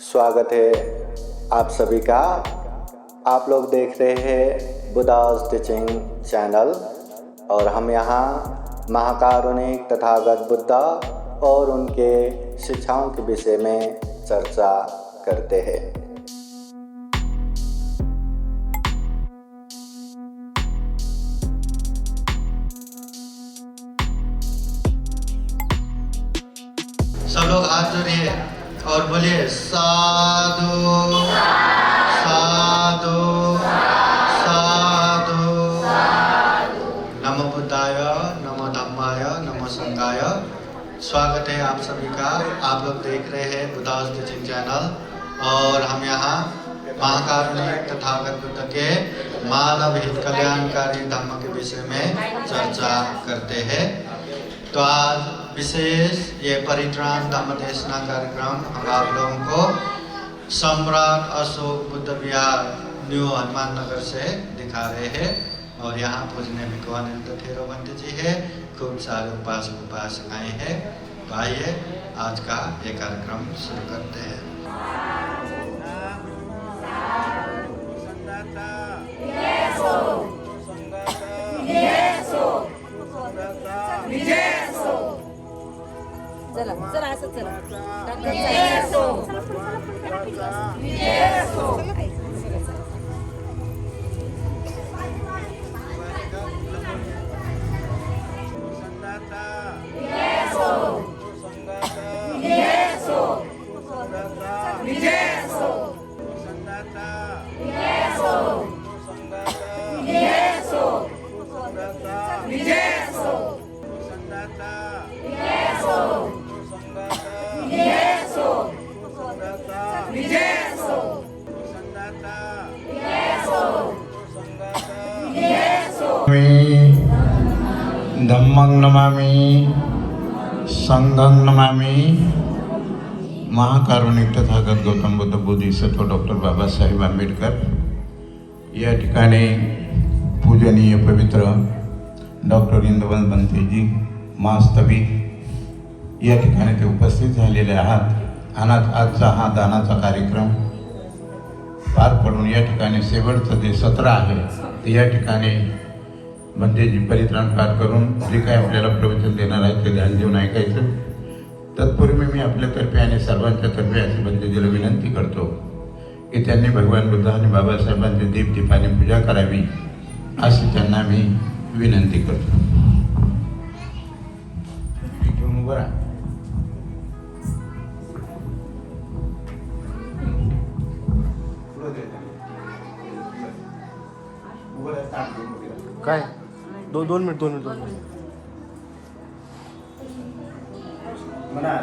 स्वागत है आप सभी का। आप लोग देख रहे हैं बुद्धास टीचिंग चैनल और हम यहाँ महाकारुणिक तथागत बुद्धा और उनके शिक्षाओं के विषय में चर्चा करते हैं। सब लोग हाथ जोड़िए और बोलिए साधु साधु साधु। नमो बुद्धाय, नमो धम्माय, नमो संघाय। स्वागत है आप सभी का। आप लोग देख रहे हैं बुद्धास टीचिंग चैनल और हम यहाँ महाकारुणिक तथागत बुद्ध के मानव हित कल्याणकारी धम्म के विषय में चर्चा करते हैं। तो आज विशेष ये परित्राण धम्म देशना कार्यक्रम हम आप लोगों को सम्राट अशोक बुद्ध विहार न्यू हनुमान नगर से दिखा रहे हैं और यहाँ पूजने में भिकवानंद थेरो बंदे जी है, खूब सारे उपासक उपासकाएं हैं। तो आइए आज का ये कार्यक्रम शुरू करते हैं। चला चला असं चला धम्मं नमामि संघं नमामि। महाकारुणिक तथागत गौतम बुद्ध बोधिसत्व डॉक्टर बाबासाहेब आंबेडकर या ठिकाणी पूजनीय पवित्र डॉक्टर इंदवंत बनतेजी मास्तवी या ठिकाणी ते उपस्थित झालेले आहात। आजचा हा दानाचा कार्यक्रम पार पडून या ठिकाणी शेवटचं जे सत्र आहे ते या ठिकाणी बनतेजी परित्राण पाठ करून जे काय आपल्याला प्रवचन देणार आहे ते ध्यान देऊन ऐकायचं। तत्पूर्वी मी आपल्यातर्फे आणि सर्वांच्या तर्फे अशी बनतेजीला विनंती करतो की त्यांनी भगवान बुद्ध आणि बाबासाहेबांची दीपदीपाने पूजा करावी अशी त्यांना मी विनंती करतो। घेऊन उभं राहा। काय दोन मिनिट म्हणा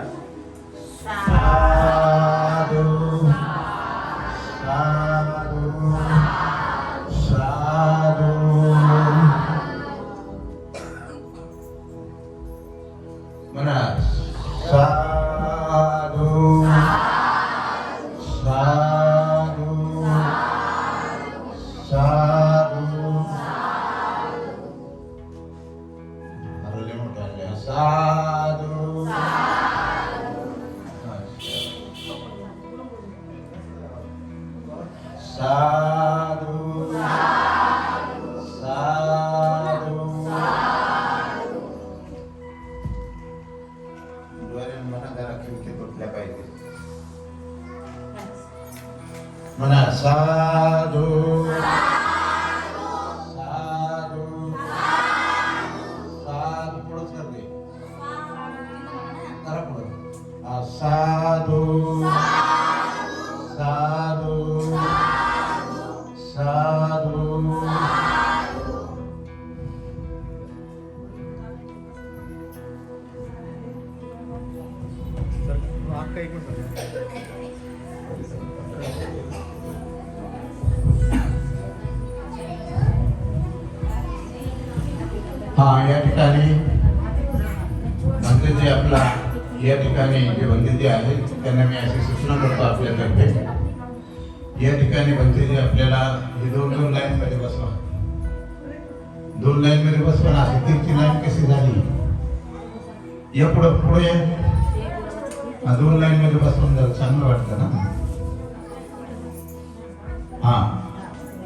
साधु साधु साधु। म्हणा साधु साधु साधु। हरले मोठे साधु साधु साधु। डोळे म्हणा जरा खिडकी तुटल्या पाहिजे। म्हणा साधु साधु साधु। पुढंच करते करा पुढं। साधु साधु साधु। हाँ या ठिकाणी बंदीजी आपला या ठिकाणी जे बंदीजी आहेत त्यांना मी अशी सूचना करतो आपल्यातर्फे या ठिकाणी बंदीजी आपल्याला हे दोन लाईन मध्ये बसवा। 2 लाईन मध्ये बस, पण अशी 3 लाईन कशी झाली? या पुढं पुढे 2 लाईन मध्ये बसून जर चांगलं वाटतं ना. हा,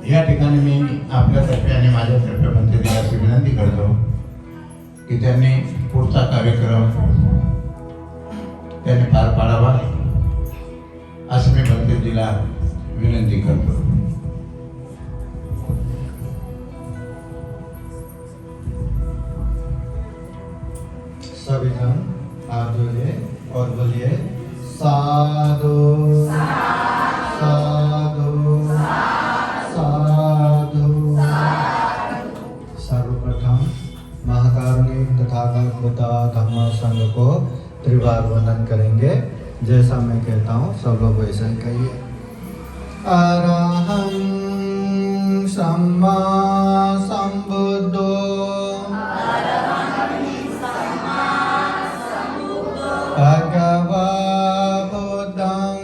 या ठिकाणी मी आपल्यातर्फे आणि माझ्यातर्फे मंत्रीला अशी विनंती करतो की त्यांनी पुढचा कार्यक्रम त्यांनी पार पाडावा, असं मी मंत्रीजीला विनंती करतो. सभी जन हाथ जोड़िए और बोलिए साधु साधु साधु। सर्वप्रथम महाकारुणिक तथागत बुद्ध धम्म संघ को त्रिवार वंदन करेंगे। जैसा मैं कहता हूँ सब लोग वैसा ही कहिए। अरहं सम्मा सम्बुद्धो भगवा बुद्धं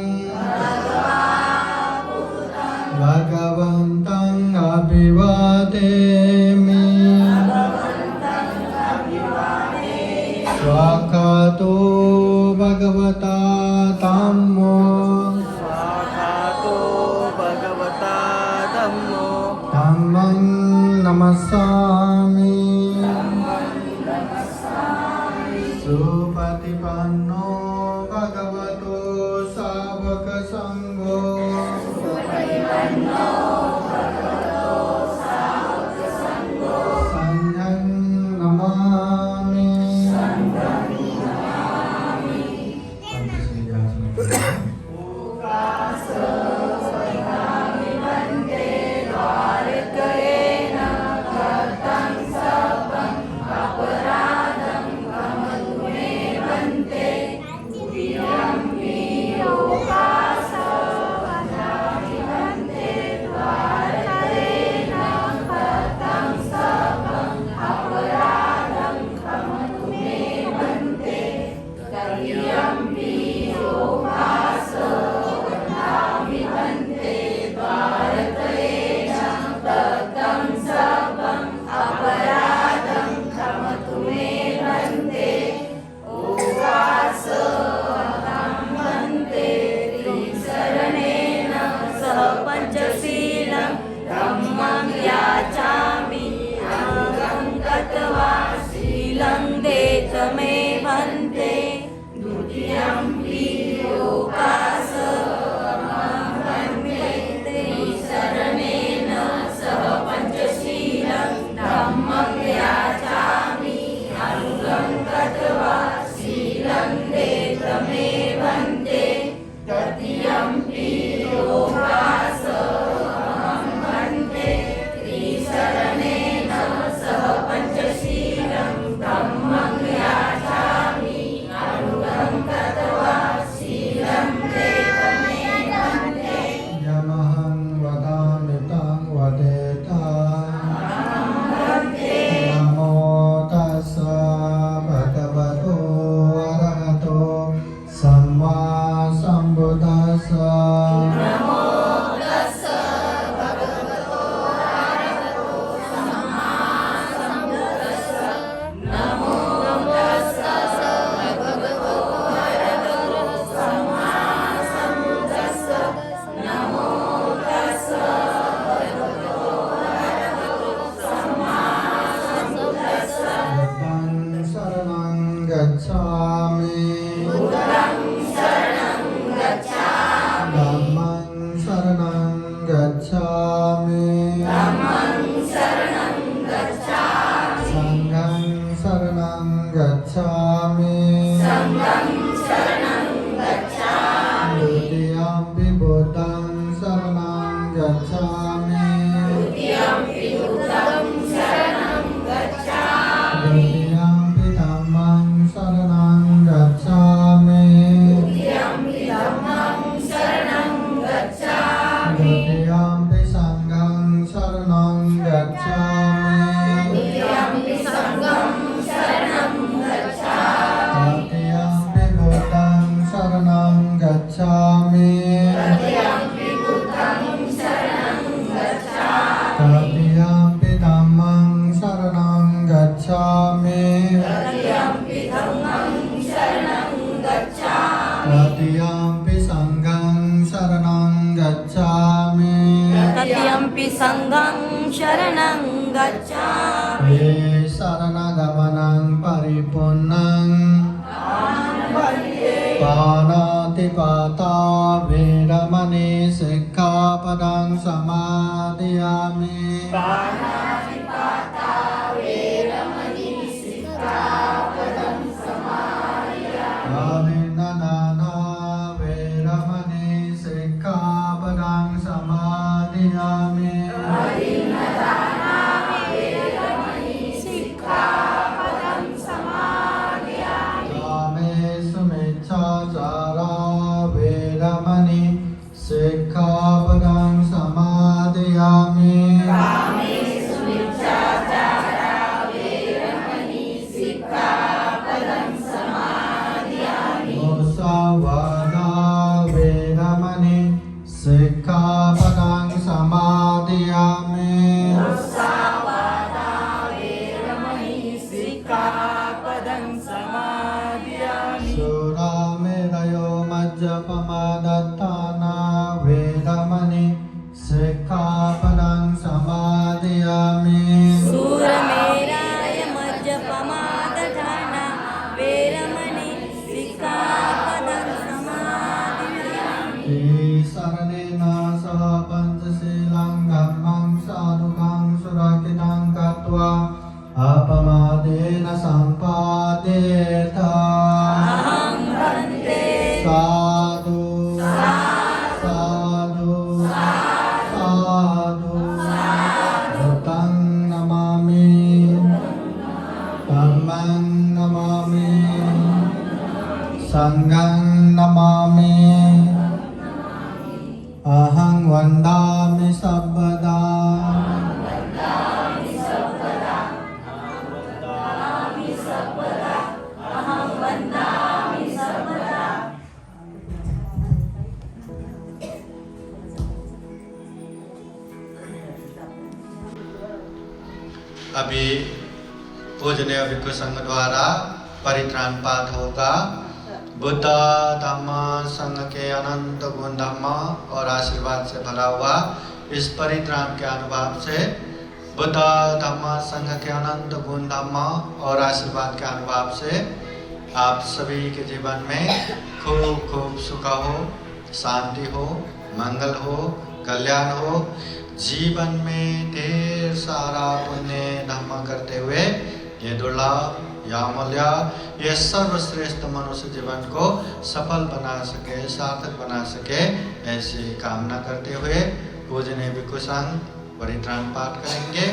भगवन्तं अभिवादेमि। स्वागतो भगवता धम्मो धम्मं नमस्सामि। सुपतिपन्नो भगवतो सावक संघो संघं नमामि। संघं शरणं गच्छामि ये शरणगमनं परिपूर्णं पाणातिपाता वेरमणि सिक्खापदं समादयामि आदिनदाना वेरमणि सिक्खापदं समादयामि कामेषु मिच्छाचारा वेरमणि सिक्खापदं समादयामि मुसावादा वेरमणि सिक्खापदं समादयामि सुरामेरयो मज्जपमादत्ताना वेरमणि सिक्खापदं समादयामि सूरमेराय मज्जपमादधाना वेरमणि सिक्खापदं समादयामि शरणेन सह पञ्चशीलं धम्मं साधुकं सुरक्षितं कृत्वा अपमादेन सम्पादेत अहं वन्दे साधु साधु साधु बुद्धं नमामि धम्मं नमामि संघं नमामि अहं वन्दामि सर्वदा अभी पूजनीय भिक्षु संघ द्वारा परित्राण पाठ होगा। बुद्ध धम्म संघ के अनंत गुण धम्म और आशीर्वाद से भरा हुआ इस परित्राण के अनुभव से बुद्ध धम्म संघ के अनंत गुण धम्म और आशीर्वाद के अनुभव से आप सभी के जीवन में खूब खूब सुख हो, शांति हो, मंगल हो, कल्याण हो, जीवन में ढेर सारा पुण्य धर्म करते हुए ये दुर्लभ या अमूल्य ये सर्वश्रेष्ठ मनुष्य जीवन को सफल बना सके, सार्थक बना सके, ऐसी कामना करते हुए पूजनीय भिक्षु संघ परित्राण पाठ करेंगे।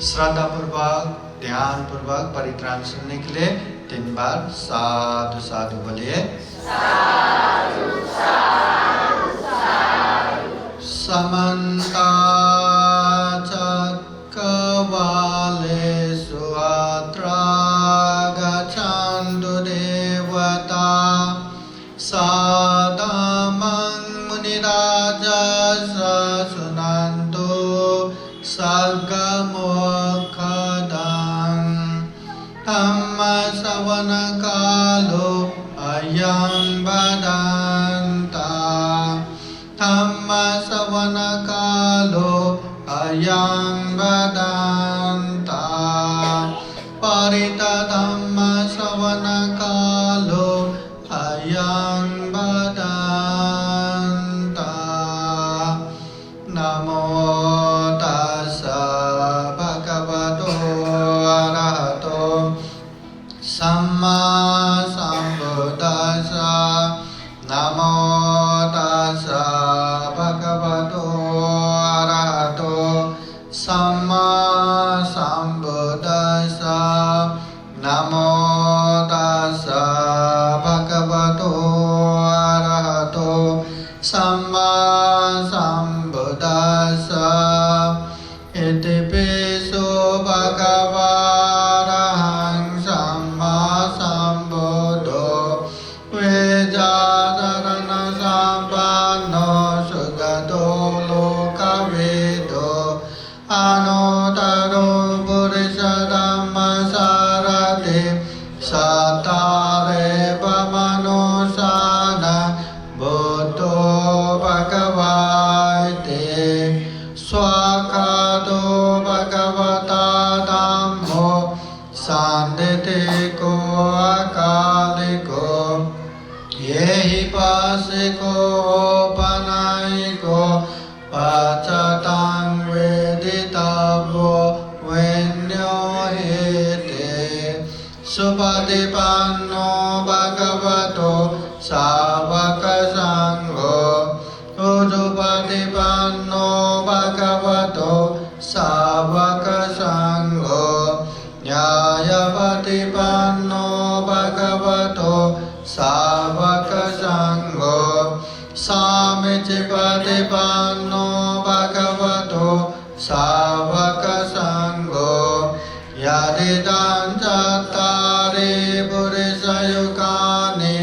श्रद्धा पूर्वक ध्यान पूर्वक परित्राण सुनने के लिए 3 बार साधु साधु बोलिए। समन्त चक्रवालेषु अत्रा गच्छन्तु देवता सादमं मुनिराजः शृण्वन्तु सर्गमोक्षदं धम्मश्रवणकालो अयं वदन्ता धम्मश्रवणकालो अयं वदन्ता परितधम्मश्रवणकालो अयं वदन्ता नमो तस्स भगवतो अरहतो सम्मा सम्बुद्दस्स नमो तस्स भगवतो अरहतो सम्मा सम्बुद्दस्स नमो तस्स भगवतो अरहतो सम्मा सम्बुद्दस्स इति पिषु भगवारहं सम्मा सम्बुद्धो वेदाधरणसम्पन्नो सुगतो लोकवेदो अनुत्तरो पुरुषधम्मसारथि सतारेव मनुष्यान् बुद्धो भगवाते स्वाकार वो विन्यो हेते सुपतिपन्नो भगवतो सावक संघो सुपतिपन्नो भगवतो सावक संघो न्यायपतिपन्नो भगवतो सावक संघो सामीचिपतिपन्नो भगवतो सावक संघो यदिदं चत्तारि पुरुषयुगानि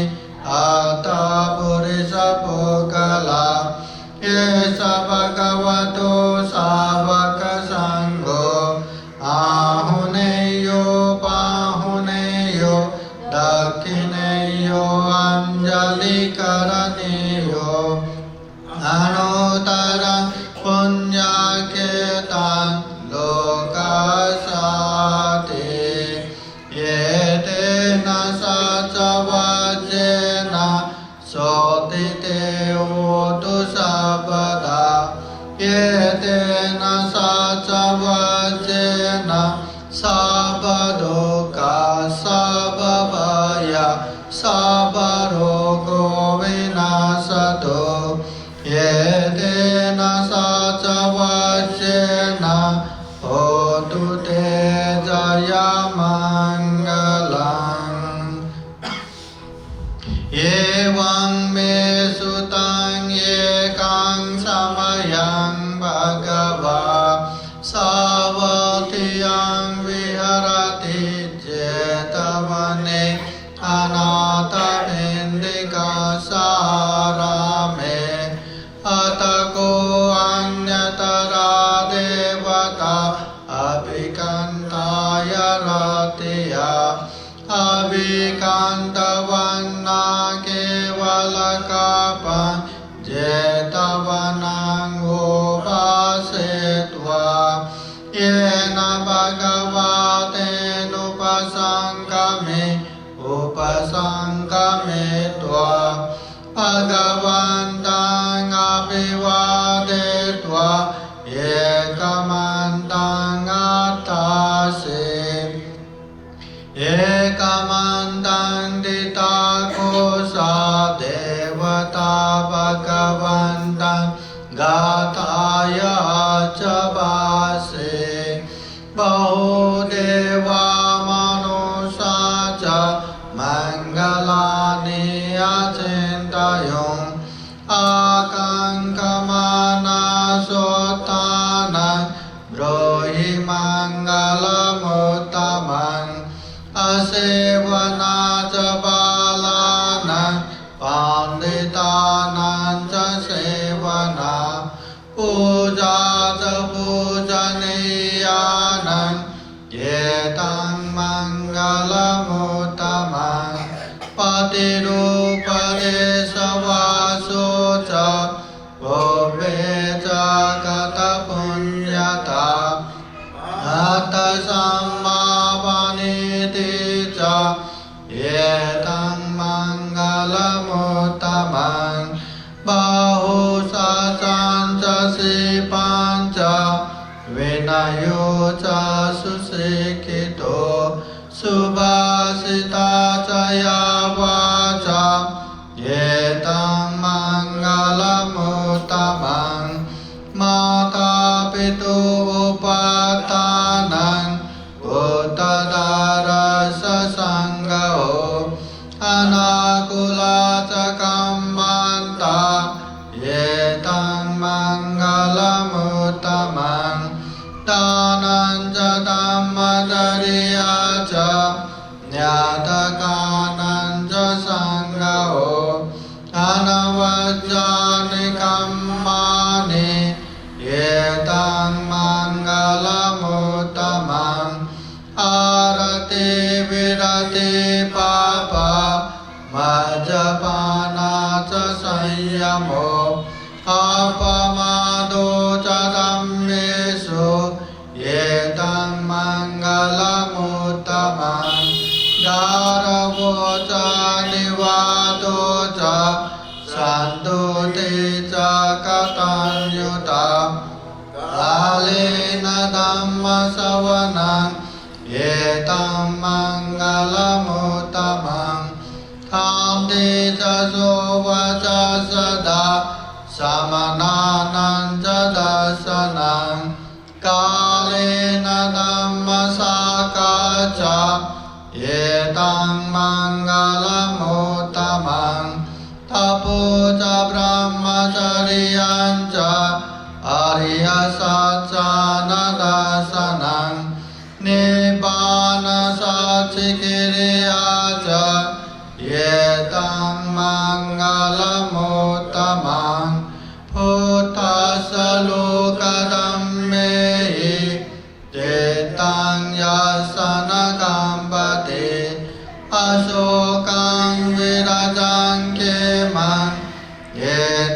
अता पुरुषपुगला एष भगवतो सावक संघो आहुनेयो पाहुनेयो दक्षिणेयो अंजलिकरणेयो अनुत्तरं पुण्यकेतं लोकसाते येतेन सचवचेन सोतिते ओतु सर्वदा येतेन सचवचेन सर्वदुःखा सर्वभय सर्वरोगो विनाशतो येतेन सचवचेन होतु ते जयमङ्गलम् एवं मे सुतं एकं समयं भगवा सावधियं विहरति जेतवने अनाथपिण्डिकासारामे अतको अन्यतरा देवता अभिकन्ताय रतिया अभिकान्तवन्ना केवलकापं जेतवनं उपासेत्वा येन भगवतेनुपसङ्गमे उपसङ्गमित्वा भगवन्तं अभिवादयित्वा एकमन्तं अट्टासे एकमन्तं दिताकोशा देवता भगवन्तं गाताय च वासे बहुदेवा मनुषा च मङ्गलानि अचिन्तयन् आकाङ्क्षमानसोत्थानं ब्रूहि मङ्गलमुत्तमम् असेवना च बालानां पण्डितानां च सेवना पूजा च पूजनीयानां एतं मङ्गलमुत्तमम् पतिरूपदेशवासो च भोवे च गतपुण्यता अतसम्मावनीति च एतं मङ्गलमुत्तमम् बहुसचञ्चसि पञ्च विनयो च सुशिक्षितो सुभाषिता च या वाचा एतं मङ्गलमुत्तमम् माता पितु उपादानं उत्तरसङ्गो अनाकुला च कम्मन्ता एतं मङ्गलमुत्तमम् दानं च धम्मचर्या च ज्ञातकानं च सङ्गो अनवज्जानि कर्माणि एतं मङ्गलमुत्तमम् आरति विरति पाप मज्जपाना च संयमो अपमादो च धम्मेषु एतं मङ्गलमुत्तमम् गारवो च निवादो च सन्तुति च कथञ्युता कालेन ธัมมสวนังเยตัมมังกลมุตตมังธรรมติจะโสวะจะสดาสมณานันจะดัสสนังกาเลนะธัมมสากาจาเยตังมังกลมุตตมังทัพพุจะพระมจริยัญจะอริยสัจจานาดัสสนังนิพพานสัจฉิกิริยาจะเยตังมังกลมุตตมังพุทธัสสะโลกธัมเมหิเจตังยัสสนะกัมปติอโศกังวิราจังเขมังเย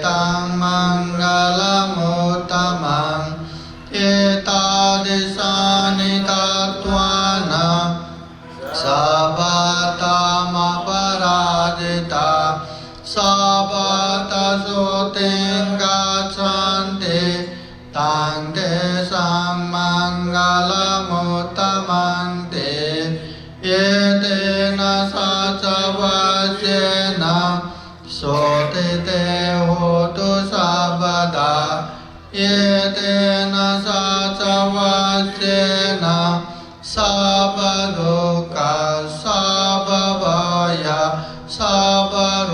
ตังมังกลมุตตมังเอตาดิสานิกัตถวานะสัพพะตามะปะราจิตาสัพพะตะโสติงกัจฉันติตังเตสัมมังกลมุตตมังเตเยเตนะสัจวัจเจนะโสติเตโหตุสัพพดาเยเตนะสัจวัจเจนะสัพพโลกาสัพพวายาสัพพโร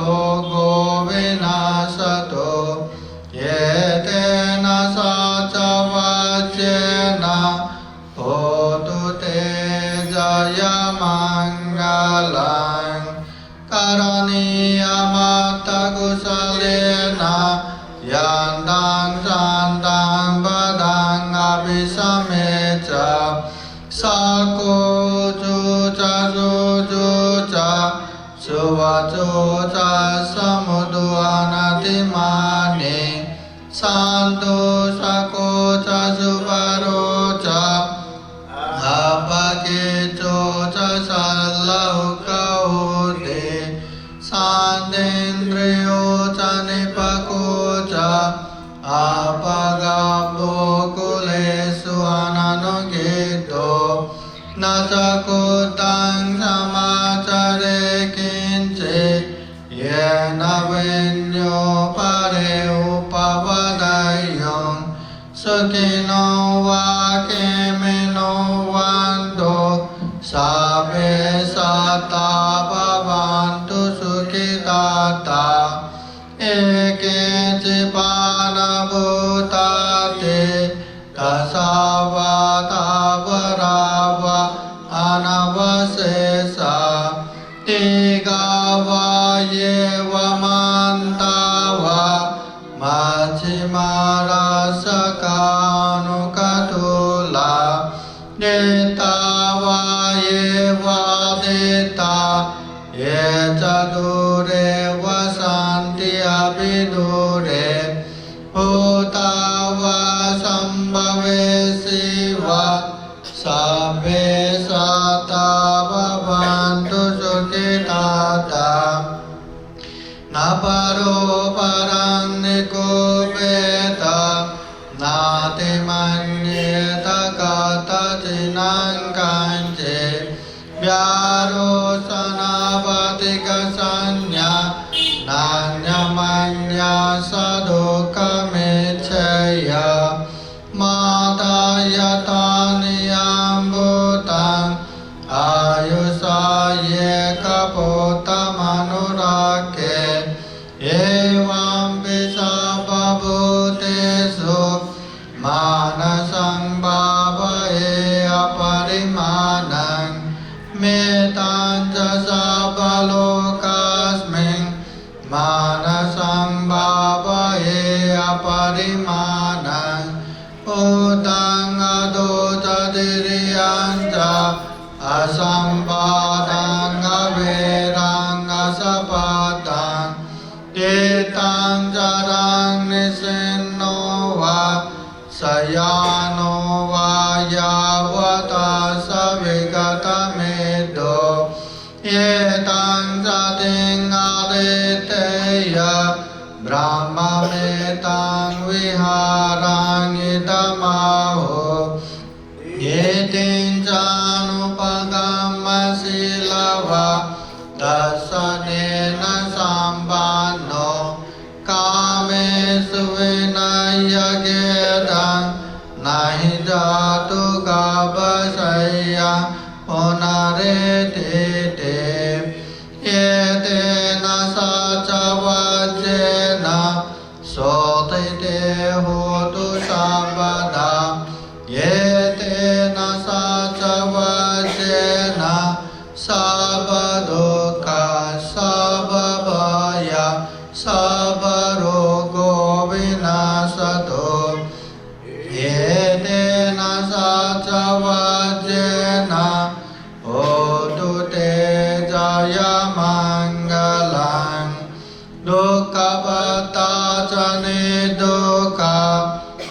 โกวินาศตุเยเตนะสัจวัจเจนะโหตุเตจายมังกลังการณียมัตตกุสเลนะยันตังสันตังปะดังอภิสัมเมจาสักโกจุจะสุจุจะสุวัจจุจะสมุตุอนาติมานิสันตุสักโกจะสุปโรจะอาภะเกโจจะสัลละหุกะโหติสันเตนเตรโยจะนิปโกจะอาภะกะโภกุเลสุอนันโนเกโตนาจะกุตังสมาจาเรกินจิเยนะเวนโยปะเรอุปวะไดยงสุขิโนวะเกมิโนวันโตสัพเพสัตตาภวันตุสุขิตาตาเอเกจิปานะภูตาติตัสสาวะตาวราวะอนาวะเสสะติกาวะเยวะมันตาวะมัชฌิมาราสกานุกตุลาเดตาวะเยวะเดตาเยจะดุเรวะสันติอภิดุเรภูตาวะสัมภเวสีวะสัพเพสัตตาภวันตุสุขิตาตานาปโรปรังนิโกเปตานาติมันเยตกาตจินังกันเจญาโรสนาปฏิกสัญญานัญญมัญญาสดุกเมเชยามาตายตานิยัมบุตังอายุสาเยกโพตมนุรักเกเอวัมปิสัพพพุเตสุมานะสังบาปะเออปริมาณังเมตัญจะสัพพโลกัสมิงมานะสังบาปะเออปริมาณังอุตังอโดจติริยัญจะอสัมปาตังอเวรังอสัพพตังเอตังจารังนิสินโนวะสยานโนวายาวตาสวิกตเมโดเยตังจติงอาเรเตยะบรามเมตังวิหารังอิตมาโห येतेञ्चानुपगमशीलवा दर्शनेन सम्पन्नो कामेषु विनयगेदं नहि जातु गवशय्या पुनरेतिते एतेन सचवज्रेण सोतिते होतु सर्वदा एतेन सचवज्रेण सर्वदुःख सर्वभय सर्वरोगो विनाशतो एतेन सचवज्रेण होतु ते जयमङ्गलं दुःखपता च निर्दुःखा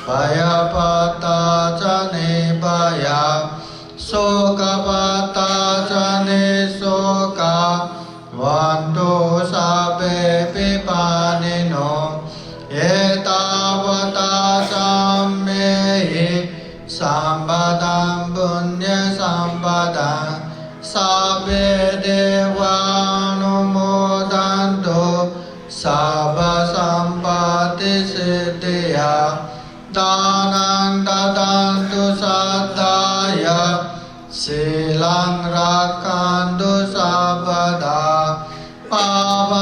भयपता च निर्भया शोकपता च निःशोका वन्तु सर्वे विपानिनो एतावता सम्मेहि सम्पदं पुण्यसम्पदं सर्वे देवानुमोदन्तु सर्वसम्पत्तिसिद्धिया दानं ददन्तु सदाय शीलं रक्षन्तु सर्वदा पावनाविरता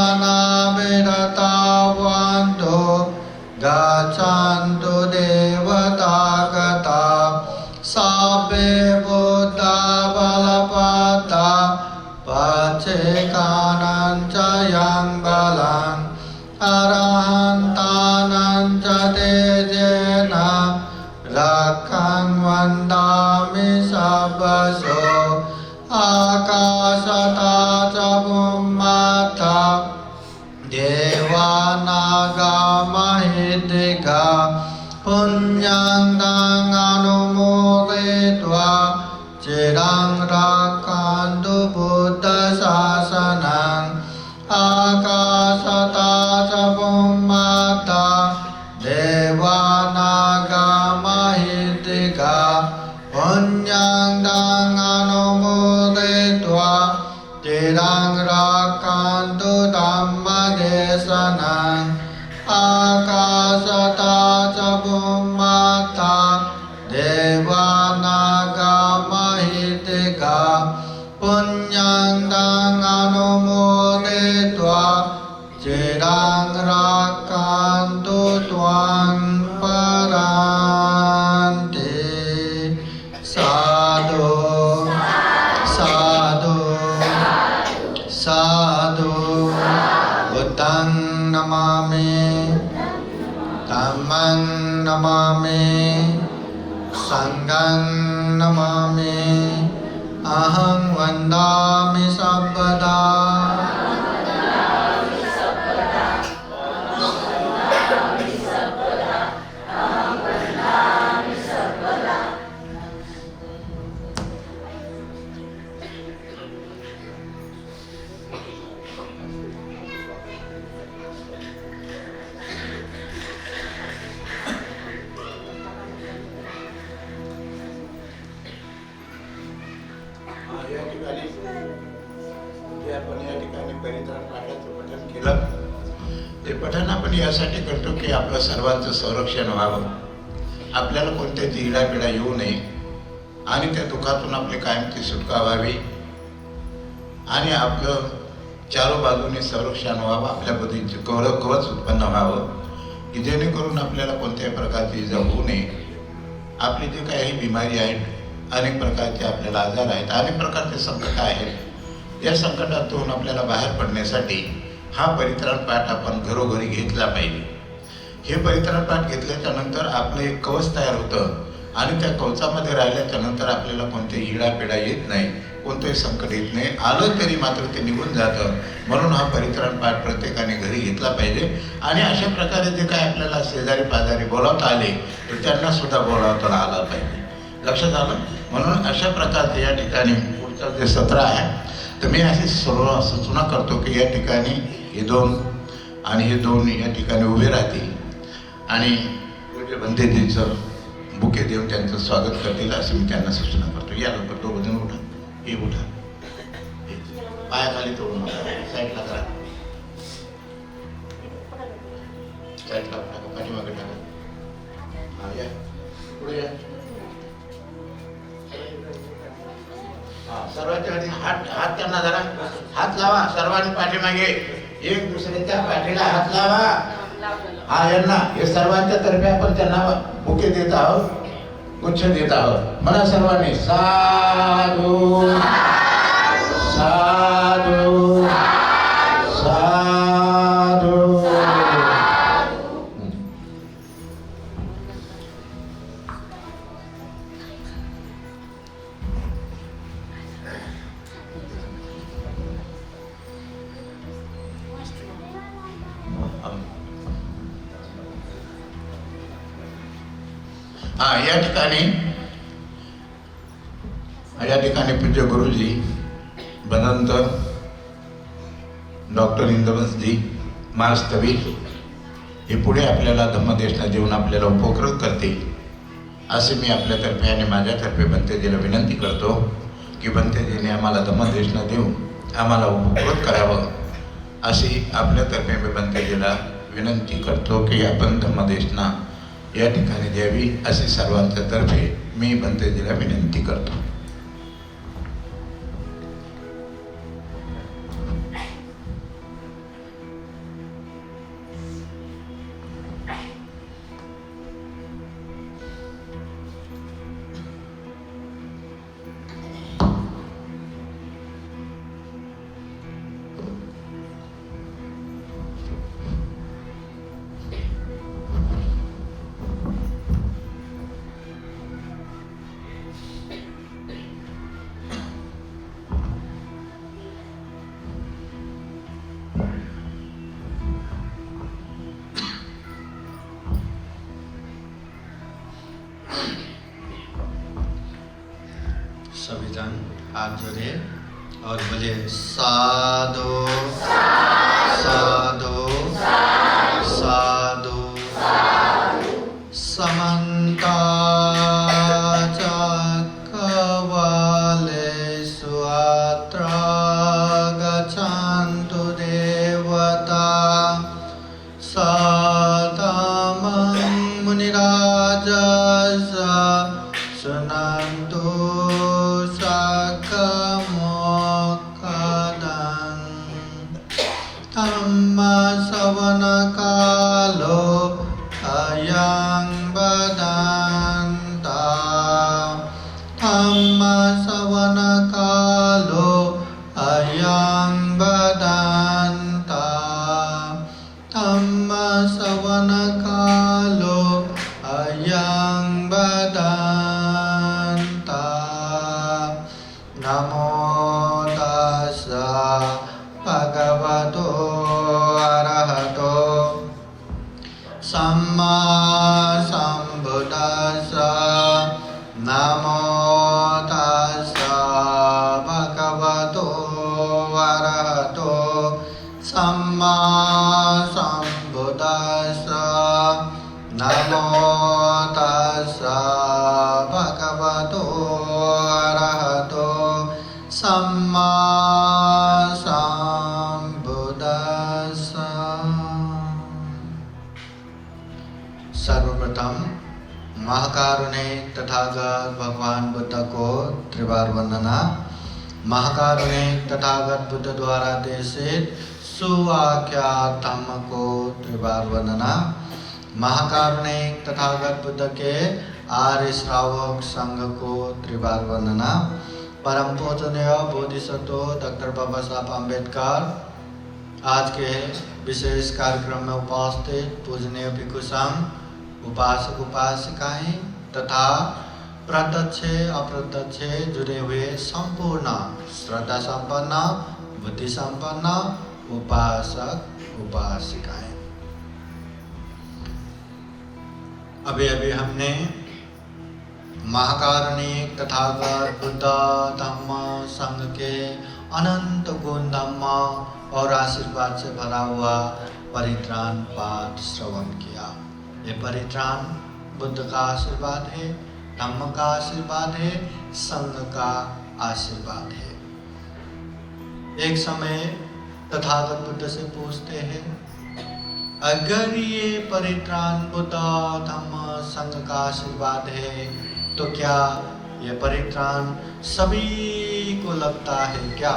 भवन्तु गच्छन्तु देवतागता सर्वे बुद्धा बलवता पच्चेकानं च यं बलम् अरहन्तानं च तेजेन रक्षं वन्दामि सर्वशो आकाशता च भूम्याथा देवानागमहिद्दिगा पुण्यं तं अनुमोदयित्वा चिरं रक्षन्तु बुद्धशासनम् आकाशता च भूम्याथा देवानागमहिद्दिगा पुण्यं तं अनुमोदयित्वा चिरं रक्षन्तु धम्मदेशनम् आकाशता च भूम्याथा देवानागमहिद्दिगा पुण्यं तं अनुमोदयित्वा चिरं रक्षन्तु त्वां परान्ते साधु साधु साधु बुद्धं नमामि धम्मं नमामि संघं नमामि अहं वन्दामि सर्वदा या ठिकाणी जे आपण या ठिकाणी परित्राण पाठाचं पठण केलं ते पठण आपण यासाठी करतो की आपलं सर्वांचं संरक्षण व्हावं, आपल्याला कोणत्याची इडापिडा येऊ नये आणि त्या दुःखातून आपली कायमची सुटका व्हावी आणि आपलं चारो बाजूने संरक्षण व्हावं, आपल्या बुद्धीचे कवच उत्पन्न व्हावं की जेणेकरून आपल्याला कोणत्याही प्रकारची इजा होऊ नये. आपली जी काही बिमारी आहेत, अनेक प्रकारचे आपल्याला आजार आहेत, अनेक प्रकारचे संकट आहेत, या संकटातून आपल्याला बाहेर पडण्यासाठी हा परित्राण पाठ आपण घरोघरी घेतला पाहिजे. हे परित्राण पाठ घेतल्याच्या नंतर आपलं एक कवच तयार होतं आणि त्या कवचामध्ये राहिल्याच्या नंतर आपल्याला कोणतेही इडापिडा येत नाही, कोणतंही संकट येत नाही. आलं तरी मात्र ते निघून जातं. म्हणून हा परित्राण पाठ प्रत्येकाने घरी घेतला पाहिजे. आणि अशा प्रकारे जे काय आपल्याला शेजारी पाजारी बोलावता आले तर त्यांना सुद्धा बोलावता आलं पाहिजे. लक्षात आलं? म्हणून अशा प्रकारचे या ठिकाणी पुढचं जे सत्र आहे तर मी अशी सर्व सूचना करतो की या ठिकाणी हे दोन आणि हे दोन या ठिकाणी उभे राहतील आणि पूज्य बंदेजीचं बुके देऊन त्यांचं स्वागत करतील अशी मी त्यांना सूचना करतो. या लवकर तो बघून उठा, हे उठा, पायाखाली तोडू नका, साईडला करा, साईडला टाका, पाठीमागे टाका. हा या, पुढे या. हा सर्वांच्या आधी हात त्यांना जरा हात लावा, सर्वांनी पाठीमागे एक दुसऱ्याच्या पाठीला हात लावा. हा यांना हे सर्वांच्या तर्फे आपण त्यांना बुके देत आहोत, गुच्छ देत आहोत. म्हणा सर्वांनी साधू साधू साधू. या ठिकाणी पूज्य गुरुजी भदंत डॉक्टर इंदवंसजी महास्तवी हे पुढे आपल्याला धम्मदेशना देऊन आपल्याला उपकृत करतील असे मी आपल्यातर्फे आणि माझ्यातर्फे बंतेजीला विनंती करतो की बंतेजीने आम्हाला धम्मदेशना देऊन आम्हाला उपकृत करावं अशी आपल्यातर्फे मी बंतेजीला विनंती करतो की आपण धम्मदेशना या ठिकाणी द्यावी अशी सर्वांच्या तर्फे मी बंतेजीला विनंती करतो. सभी जन हाथ जोड़े और बोले साधु साधु साधु. समन्ता चक्रवालेषु अत्र गच्छन्तु देवता सततं मुनिराजस शृण्वन्तु श्रवणकालो अयं वदन्ता. श्रवणकालो अयं वदन्ता. श्रवणकालो अयं वदन्ता. नमो तस्सा भगवतो अरहतो सम्मा सम्बुद्धास्सा. नमो तस्सा भगवतो अरहतो सम्मा सम्बुद्धास्सा. नमो तस्सा भगवतो अरहतो सम्मा सम्बुद्धास्सा. सर्वप्रथम महाकारुण्य तथागत भगवान बुद्ध को त्रिवार वंदना. महाकारुण्य तथागत बुद्ध द्वारा देशित सुआख्यात धम्म को त्रिवार वंदना. महाकारुण्य तथागत बुद्ध के आर्य श्रावक संघ को त्रिवार वंदना. परम पूजनीय बोधिसत्व डॉक्टर बाबा साहब अम्बेडकर आज के विशेष कार्यक्रम में उपस्थित पूजनीय भिक्षु संघ, उपासक उपासिकाएं तथा प्रत्यक्ष अप्रत्यक्ष जुड़े हुए संपूर्ण श्रद्धा संपन्न बुद्धि संपन्न उपासक उपासिकाएं. अभी अभी हमने महाकारुणिक तथागत बुद्ध धम्म संघ के अनंत गुण धम्म और आशीर्वाद से भरा हुआ परित्राण पाठ श्रवण किया. ये परित्राण बुद्ध का आशीर्वाद है, धम्म का आशीर्वाद है, संघ का आशीर्वाद है। एक समय तथागत बुद्ध से पूछते हैं, अगर ये परित्राण बुद्ध धम्म संघ का आशीर्वाद है तो क्या ये परित्राण सभी को लगता है क्या?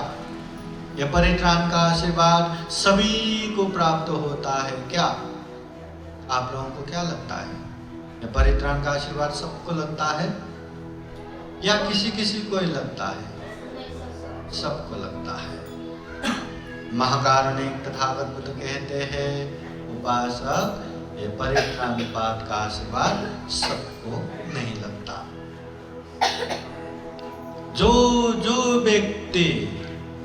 ये परित्राण का आशीर्वाद सभी को प्राप्त होता है क्या? आप लोगों को क्या लगता है? ये परित्राण का आशीर्वाद सबको लगता है या किसी किसी को ही लगता है? सबको लगता है। महाकारुणिक तथागत बुद्ध कहते हैं, उपासक, ये परित्राण पाठ का आशीर्वाद सबको नहीं लगता। जो व्यक्ति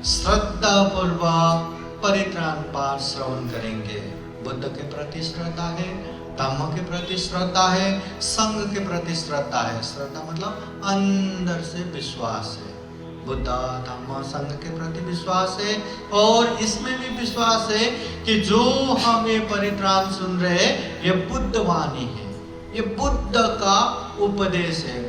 श्रद्धा पूर्वक परित्राण पाठ श्रवण करेंगे, बुद्ध के प्रति श्रद्धा है, धम्म के प्रति श्रद्धा है, संघ के प्रति श्रद्धा है। श्रद्धा मतलब अंदर से विश्वास है, बुद्ध धम्म संघ के प्रति विश्वास है, और इसमें भी विश्वास है कि जो हम ये परित्राण सुन रहे हैं ये बुद्ध वाणी है, ये बुद्ध का उपदेश है।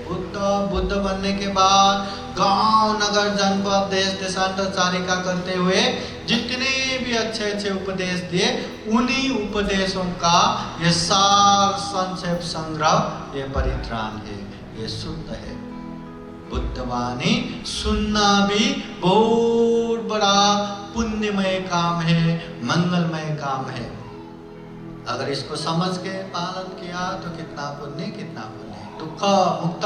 बुद्ध बनने के बाद गांव नगर जनपद देश देशांतरचारिका करते हुए जितने भी अच्छे अच्छे उपदेश दिए, उन्हीं उपदेशों का ये सार संक्षेप संग्रह ये परित्राण है, ये शुद्ध है। बुद्धवाणी सुनना भी बहुत बड़ा पुण्यमय काम है, मंगलमय काम है। अगर इसको समझ के पालन किया तो कितना पुण्य, कितना पुण्य। दुख मुक्त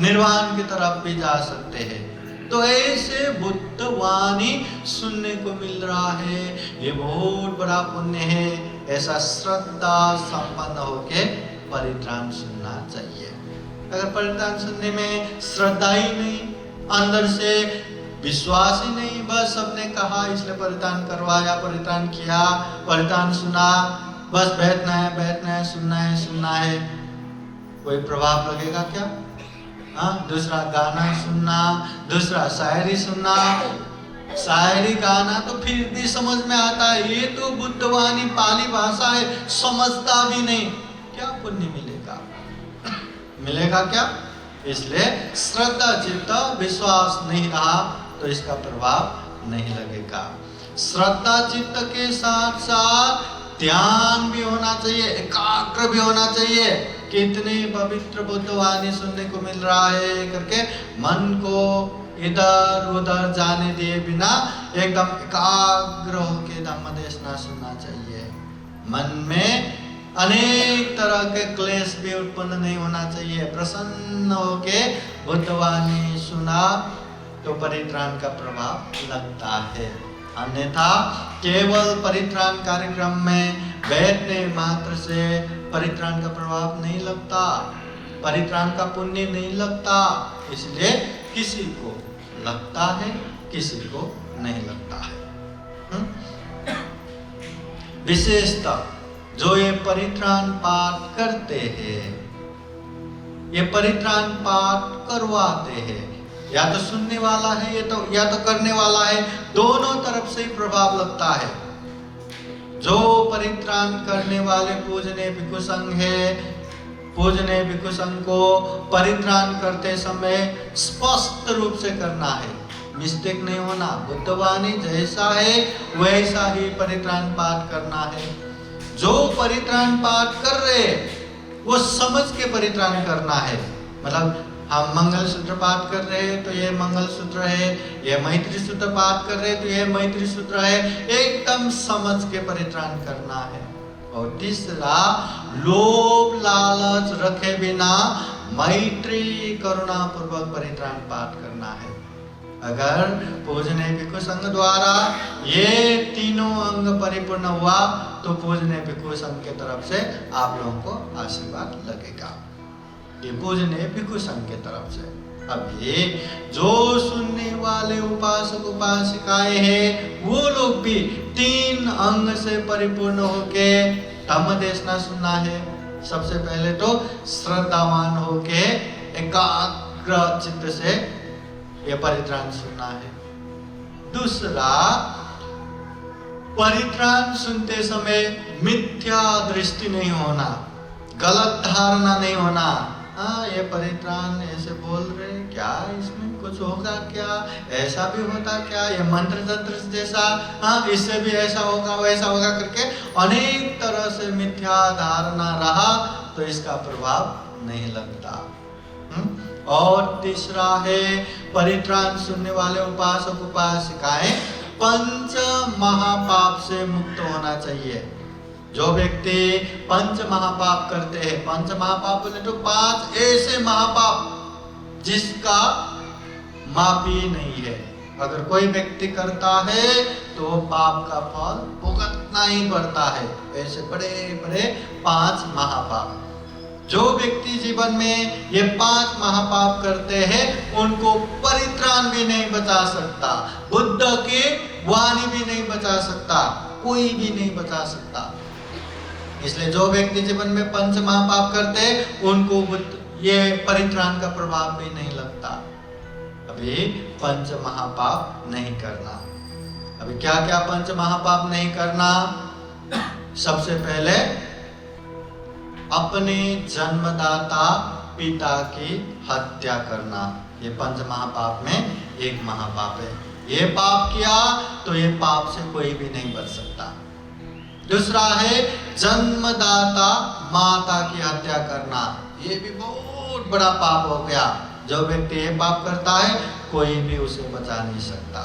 निर्वाण की तरफ भी जा सकते हैं। तो ऐसे बुद्धवाणी सुनने को मिल रहा है, ये बहुत बड़ा पुण्य है। ऐसा श्रद्धा संपन्न होके परित्राण सुनना चाहिए। अगर परित्राण सुनने में श्रद्धा ही नहीं, अंदर से विश्वास ही नहीं, बस सबने कहा इसलिए परित्राण करवाया, परित्राण किया, परित्राण सुना, बस बैठना है, सुनना है, कोई प्रभाव लगेगा क्या? हाँ, दूसरा गाना सुनना, दूसरा शायरी सुनना, शायरी गाना तो फिर भी समझ में आता है, ये तो बुद्धवाणी पाली भाषा है, समझता भी नहीं, क्या पुण्य मिलेगा? मिलेगा क्या? इसलिए श्रद्धा चित्त विश्वास नहीं रहा तो इसका प्रभाव नहीं लगेगा। श्रद्धा चित्त के साथ साथ ध्यान भी होना चाहिए, एकाग्र भी होना चाहिए। कितनी पवित्र बुद्धवाणी सुनने को मिल रहा है करके मन को इधर उधर जाने दिए बिना एकदम एकाग्र होकर धम्म देशना सुनना चाहिए। मन में अनेक तरह के क्लेश भी उत्पन्न नहीं होना चाहिए। प्रसन्न होके बुद्धवाणी सुना तो परित्राण का प्रभाव लगता है। अन्यथा केवल परित्राण कार्यक्रम में बैठने मात्र से परित्राण का प्रभाव नहीं लगता, परित्राण का पुण्य नहीं लगता। इसलिए किसी को लगता है, किसी को नहीं लगता है। विशेषतः जो ये परित्राण पाठ करते हैं, ये परित्राण पाठ करवाते हैं, या तो सुनने वाला है या तो करने वाला है, दोनों तरफ से ही प्रभाव लगता है। जो परित्राण करने वाले पूजने भिक्षु संघ है, पूजने भिक्षु संघ को परित्राण करते समय स्पष्ट रूप से करना है, मिस्टेक नहीं होना। बुद्धवाणी जैसा है वैसा ही परित्राण पाठ करना है। जो परित्राण पाठ कर रहे वो समझ के परित्राण करना है। मतलब हम मंगल सूत्र पाठ कर रहे हैं तो ये मंगल सूत्र है, ये मैत्री सूत्र पाठ कर रहे हैं तो ये मैत्री सूत्र है, एकदम समझ के परित्राण करना है। और तीसरा, लोभ लालच रखे बिना मैत्री करुणा पूर्वक परित्राण पाठ करना है। अगर पूजने भिक्षु संघ द्वारा ये तीनों अंग परिपूर्ण हुआ तो पूजने भिक्षु संघ के तरफ से आप लोगों को आशीर्वाद लगेगा। ये पूजने भिक्षु संघ के तरफ से। अब ये जो सुनने वाले उपासक उपासिकाएं हैं वो लोग भी तीन अंग से परिपूर्ण होके धम्म देशना सुनना है। सबसे पहले तो श्रद्धावान होके एकाग्र चित्त से ये परित्राण सुनना है। दूसरा, परित्राण सुनते समय मिथ्या दृष्टि नहीं होना। गलत धारणा नहीं होना। हाँ, ये परित्राण ऐसे बोल रहे क्या, इसमें कुछ होगा क्या, ऐसा भी होता क्या, ये मंत्र तंत्र जैसा, हाँ इससे भी ऐसा होगा वैसा होगा करके अनेक तरह से मिथ्या धारणा रहा तो इसका प्रभाव नहीं लगता। और तीसरा है परित्राण सुनने वाले उपासक उपासिकाएं पंच महापाप से मुक्त होना चाहिए। जो व्यक्ति पंच महापाप करते हैं, पंच महापाप बोले तो 5 ऐसे महापाप जिसका मापी नहीं है। अगर कोई व्यक्ति करता है तो पाप का फल भुगतना ही पड़ता है। ऐसे बड़े बड़े 5 महापाप, जो व्यक्ति जीवन में ये 5 महापाप करते हैं उनको परित्राण भी नहीं बचा सकता, बुद्ध की वाणी भी नहीं बचा सकता, कोई भी नहीं बचा सकता। इसलिए जो व्यक्ति जीवन में पंच महापाप करते हैं उनको ये परित्राण का प्रभाव भी नहीं लगता। अभी पंच महापाप नहीं करना। अभी क्या क्या पंच महापाप नहीं करना? सबसे पहले अपने जन्मदाता पिता की हत्या करना, ये पंच महापाप में एक महापाप है। ये पाप किया तो ये पाप से कोई भी नहीं बच सकता। दूसरा है जन्मदाता माता की हत्या करना, ये भी बहुत बड़ा पाप हो गया। जो व्यक्ति ये पाप करता है कोई भी उसे बचा नहीं सकता।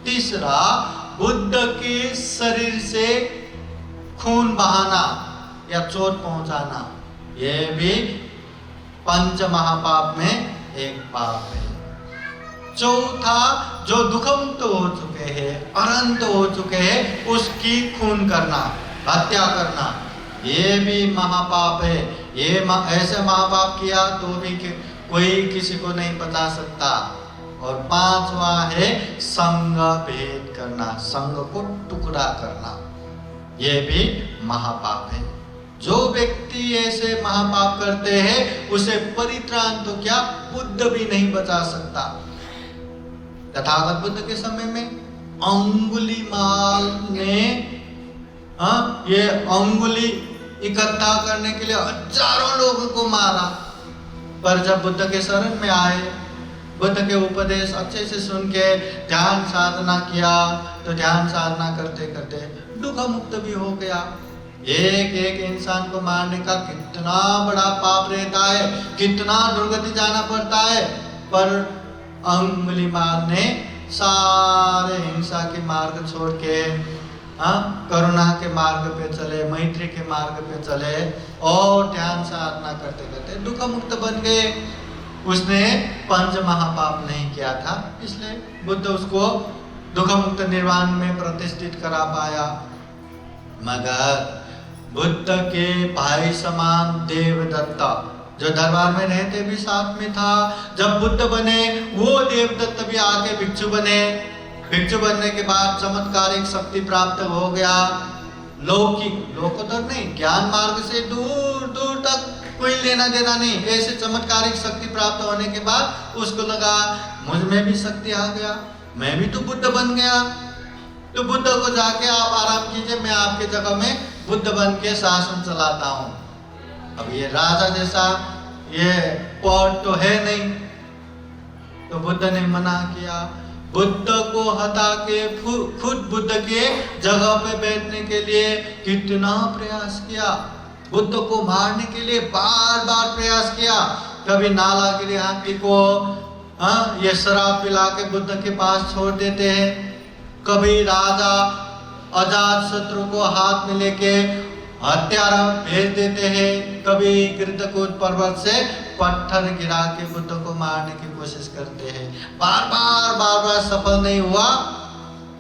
तीसरा बुद्ध के शरीर से खून बहाना या चोट पहुंचाना, ये भी पंच महापाप में एक पाप है। चौथा जो दुखमुक्त हो चुके हैं, अनंत हो चुके हैं, उसकी खून करना, हत्या करना, ये भी महापाप है। ये ऐसे महापाप किया तो भी कोई किसी को नहीं बचा सकता। और 5वां है संग भेद करना, संग को टुकड़ा करना, ये भी महापाप है। जो व्यक्ति ऐसे महापाप करते हैं उसे परित्राण तो क्या बुद्ध भी नहीं बचा सकता। तथागत बुद्ध के समय में अंगुलीमाल ने ये अंगुली इकट्ठा करने के लिए हजारों लोगों को मारा, पर जब बुद्ध के शरण में आए, बुद्ध के उपदेश अच्छे से सुन के ध्यान साधना किया तो ध्यान साधना करते करते दुख मुक्त भी हो गया। एक एक इंसान को मारने का कितना बड़ा पाप रहता है, कितना दुर्गति जाना पड़ता है, पर अंगुलीमाल ने सारे हिंसा के मार्ग छोड़ के करुणा के मार्ग पे चले, मैत्री के मार्ग पे चले और ध्यान साधना करते करते दुख मुक्त बन गए। उसने पंच महापाप नहीं किया था, इसलिए बुद्ध उसको दुख मुक्त निर्वाण में प्रतिष्ठित करा पाया। मगर बुद्ध के भाई समान देवदत्ता जो दरबार में रहते भी साथ में था, जब बुद्ध बने वो देवदत्त भी आके भिक्षु बने। भिक्षु बनने के बाद चमत्कारिक शक्ति प्राप्त हो गया। लौकिक लोकोत्तर नहीं, ज्ञान मार्ग से दूर दूर तक कोई लेना देना नहीं। ऐसे चमत्कारिक शक्ति प्राप्त होने के बाद उसको लगा मुझ में भी शक्ति आ गया, मैं भी तो बुद्ध बन गया। तो बुद्ध को जाके आप आराम कीजिए, मैं आपके जगह में बुद्ध बन के शासन चलाता हूँ। अब ये राजा जैसा ये पद तो है नहीं, तो बुद्ध ने मना किया। बुद्ध को हटा के खुद बुद्ध के जगह पे बैठने के लिए कितना प्रयास किया, बुद्ध को मारने के लिए बार बार प्रयास किया। कभी नालागिरी हाथी को ये शराब पिला के बुद्ध के पास छोड़ देते हैं, कभी राजा अजात शत्रु को हाथ में लेके हत्यारा भेज देते हैं, कभी गिरधकूट पर्वत से पत्थर गिरा के बुद्ध को मारने की कोशिश करते हैं। बार बार सफल नहीं हुआ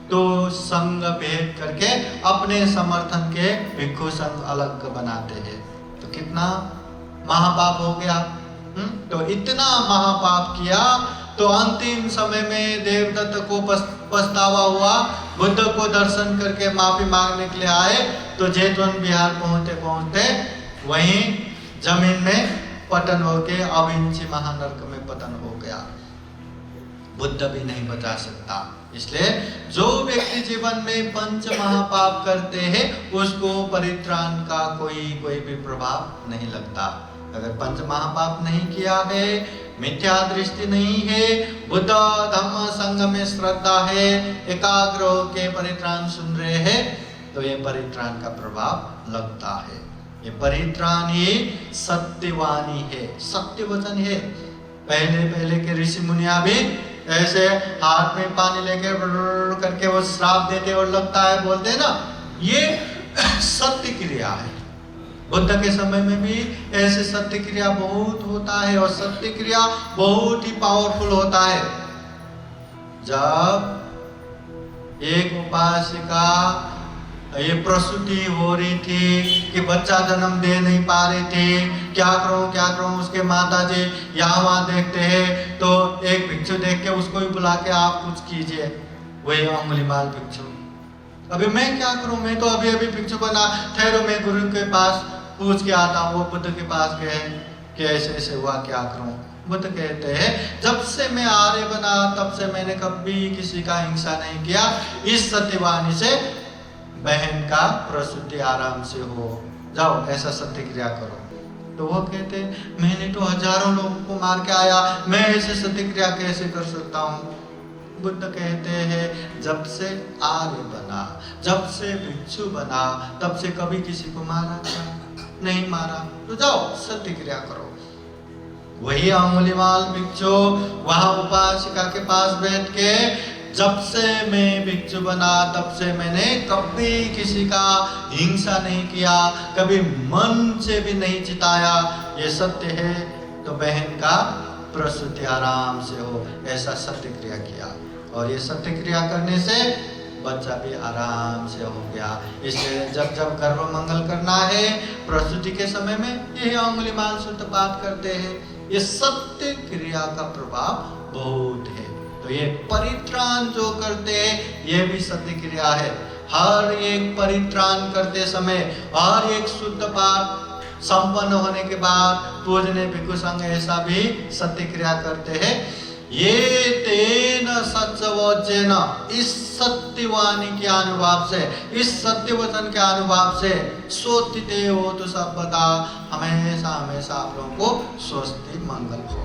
तो संघ भेद करके अपने समर्थन के भिक्षु संघ अलग बनाते हैं। तो कितना महापाप हो गया। तो इतना महापाप किया तो अंतिम समय में देवदत्त को पछतावा हुआ। बुद्ध को दर्शन करके माफी मांगने के लिए आए तो जेतवन बिहार पहुंचते पहुंचते वहीं जमीन में पतन होके अविंची महानर्क में पतन हो गया। बुद्ध भी नहीं बचा सकता। इसलिए जो व्यक्ति जीवन में पंच महापाप करते हैं उसको परित्राण का कोई भी प्रभाव नहीं लगता। अगर पंच महापाप नहीं किया है, मिथ्या दृष्टि नहीं है, बुद्ध धम्म संघ में श्रद्धा है, एकाग्र होकर परित्राण सुन रहे हैं, तो ये परित्राण का प्रभाव लगता है। ये परित्राण ही सत्यवाणी है, सत्य वचन है। पहले के ऋषि मुनिया भी ऐसे हाथ में पानी लेके करके वो श्राप देते और लगता है बोलते हैं ना, ये सत्य क्रिया है। बुद्ध के समय में भी ऐसे सत्य क्रिया बहुत होता है और सत्य क्रिया बहुत ही पावरफुल होता है। जब एक उपासिका ये प्रसूति हो रही थी कि बच्चा जन्म दे नहीं पा रहे थे, क्या करूं, उसके माता जी यहाँ वहाँ देखते हैं तो एक भिक्षु देख के उसको ही बुला के आप कुछ कीजिए, वही अंगुलीमाल भिक्षु। अभी मैं क्या करूं, मैं तो अभी भिक्षु बना, ठहरो मैं गुरु के पास पूछ के आता हूँ। वो बुद्ध के पास गए कि ऐसे ऐसे हुआ, क्या करूं। बुद्ध कहते हैं जब से मैं आर्य बना तब से मैंने कभी किसी का हिंसा नहीं किया, इस सत्यवाणी से बहन का प्रसूति आराम से हो, जाओ ऐसा सत्य क्रिया करो। तो वो कहते मैंने तो हजारों लोगों को मार के आया, मैं ऐसे सत्य क्रिया कैसे कर सकता हूँ। बुद्ध कहते हैं जब से आर्य बना, जब से भिक्षु बना, तब से कभी किसी को मारा नहीं मारा, तो जाओ सत्य क्रिया करो। वही अंगुलीमाल भिक्षु वहां उपासिका के पास बैठ के जब से मैं भिक्षु बना तब से मैंने कभी किसी का हिंसा नहीं किया, कभी मन से भी नहीं चिताया, ये सत्य है, तो बहन का प्रसूति आराम से हो, ऐसा सत्य क्रिया किया। और ये सत्य क्रिया करने से बच्चा भी आराम से हो गया। इसलिए जब जब गर्भ मंगल करना है प्रसूति के समय में यही अंगुलीमाल सूत्र पाठ करते हैं। ये सत्य क्रिया का प्रभाव बहुत है। तो ये परित्राण जो करते हैं ये भी सत्य क्रिया है। हर एक परित्राण करते समय हर एक शुद्ध पाठ संपन्न होने के बाद पूजने भिक्षु संघ ऐसा भी सत्य क्रिया करते हैं। ये तेन सत्यवचन, इस सत्यवाणी के अनुभव से, इस सत्य वचन के अनुभव से सोचते हो तो सर्वदा हमेशा हमेशा आप लोगों को स्वस्ति मंगल हो।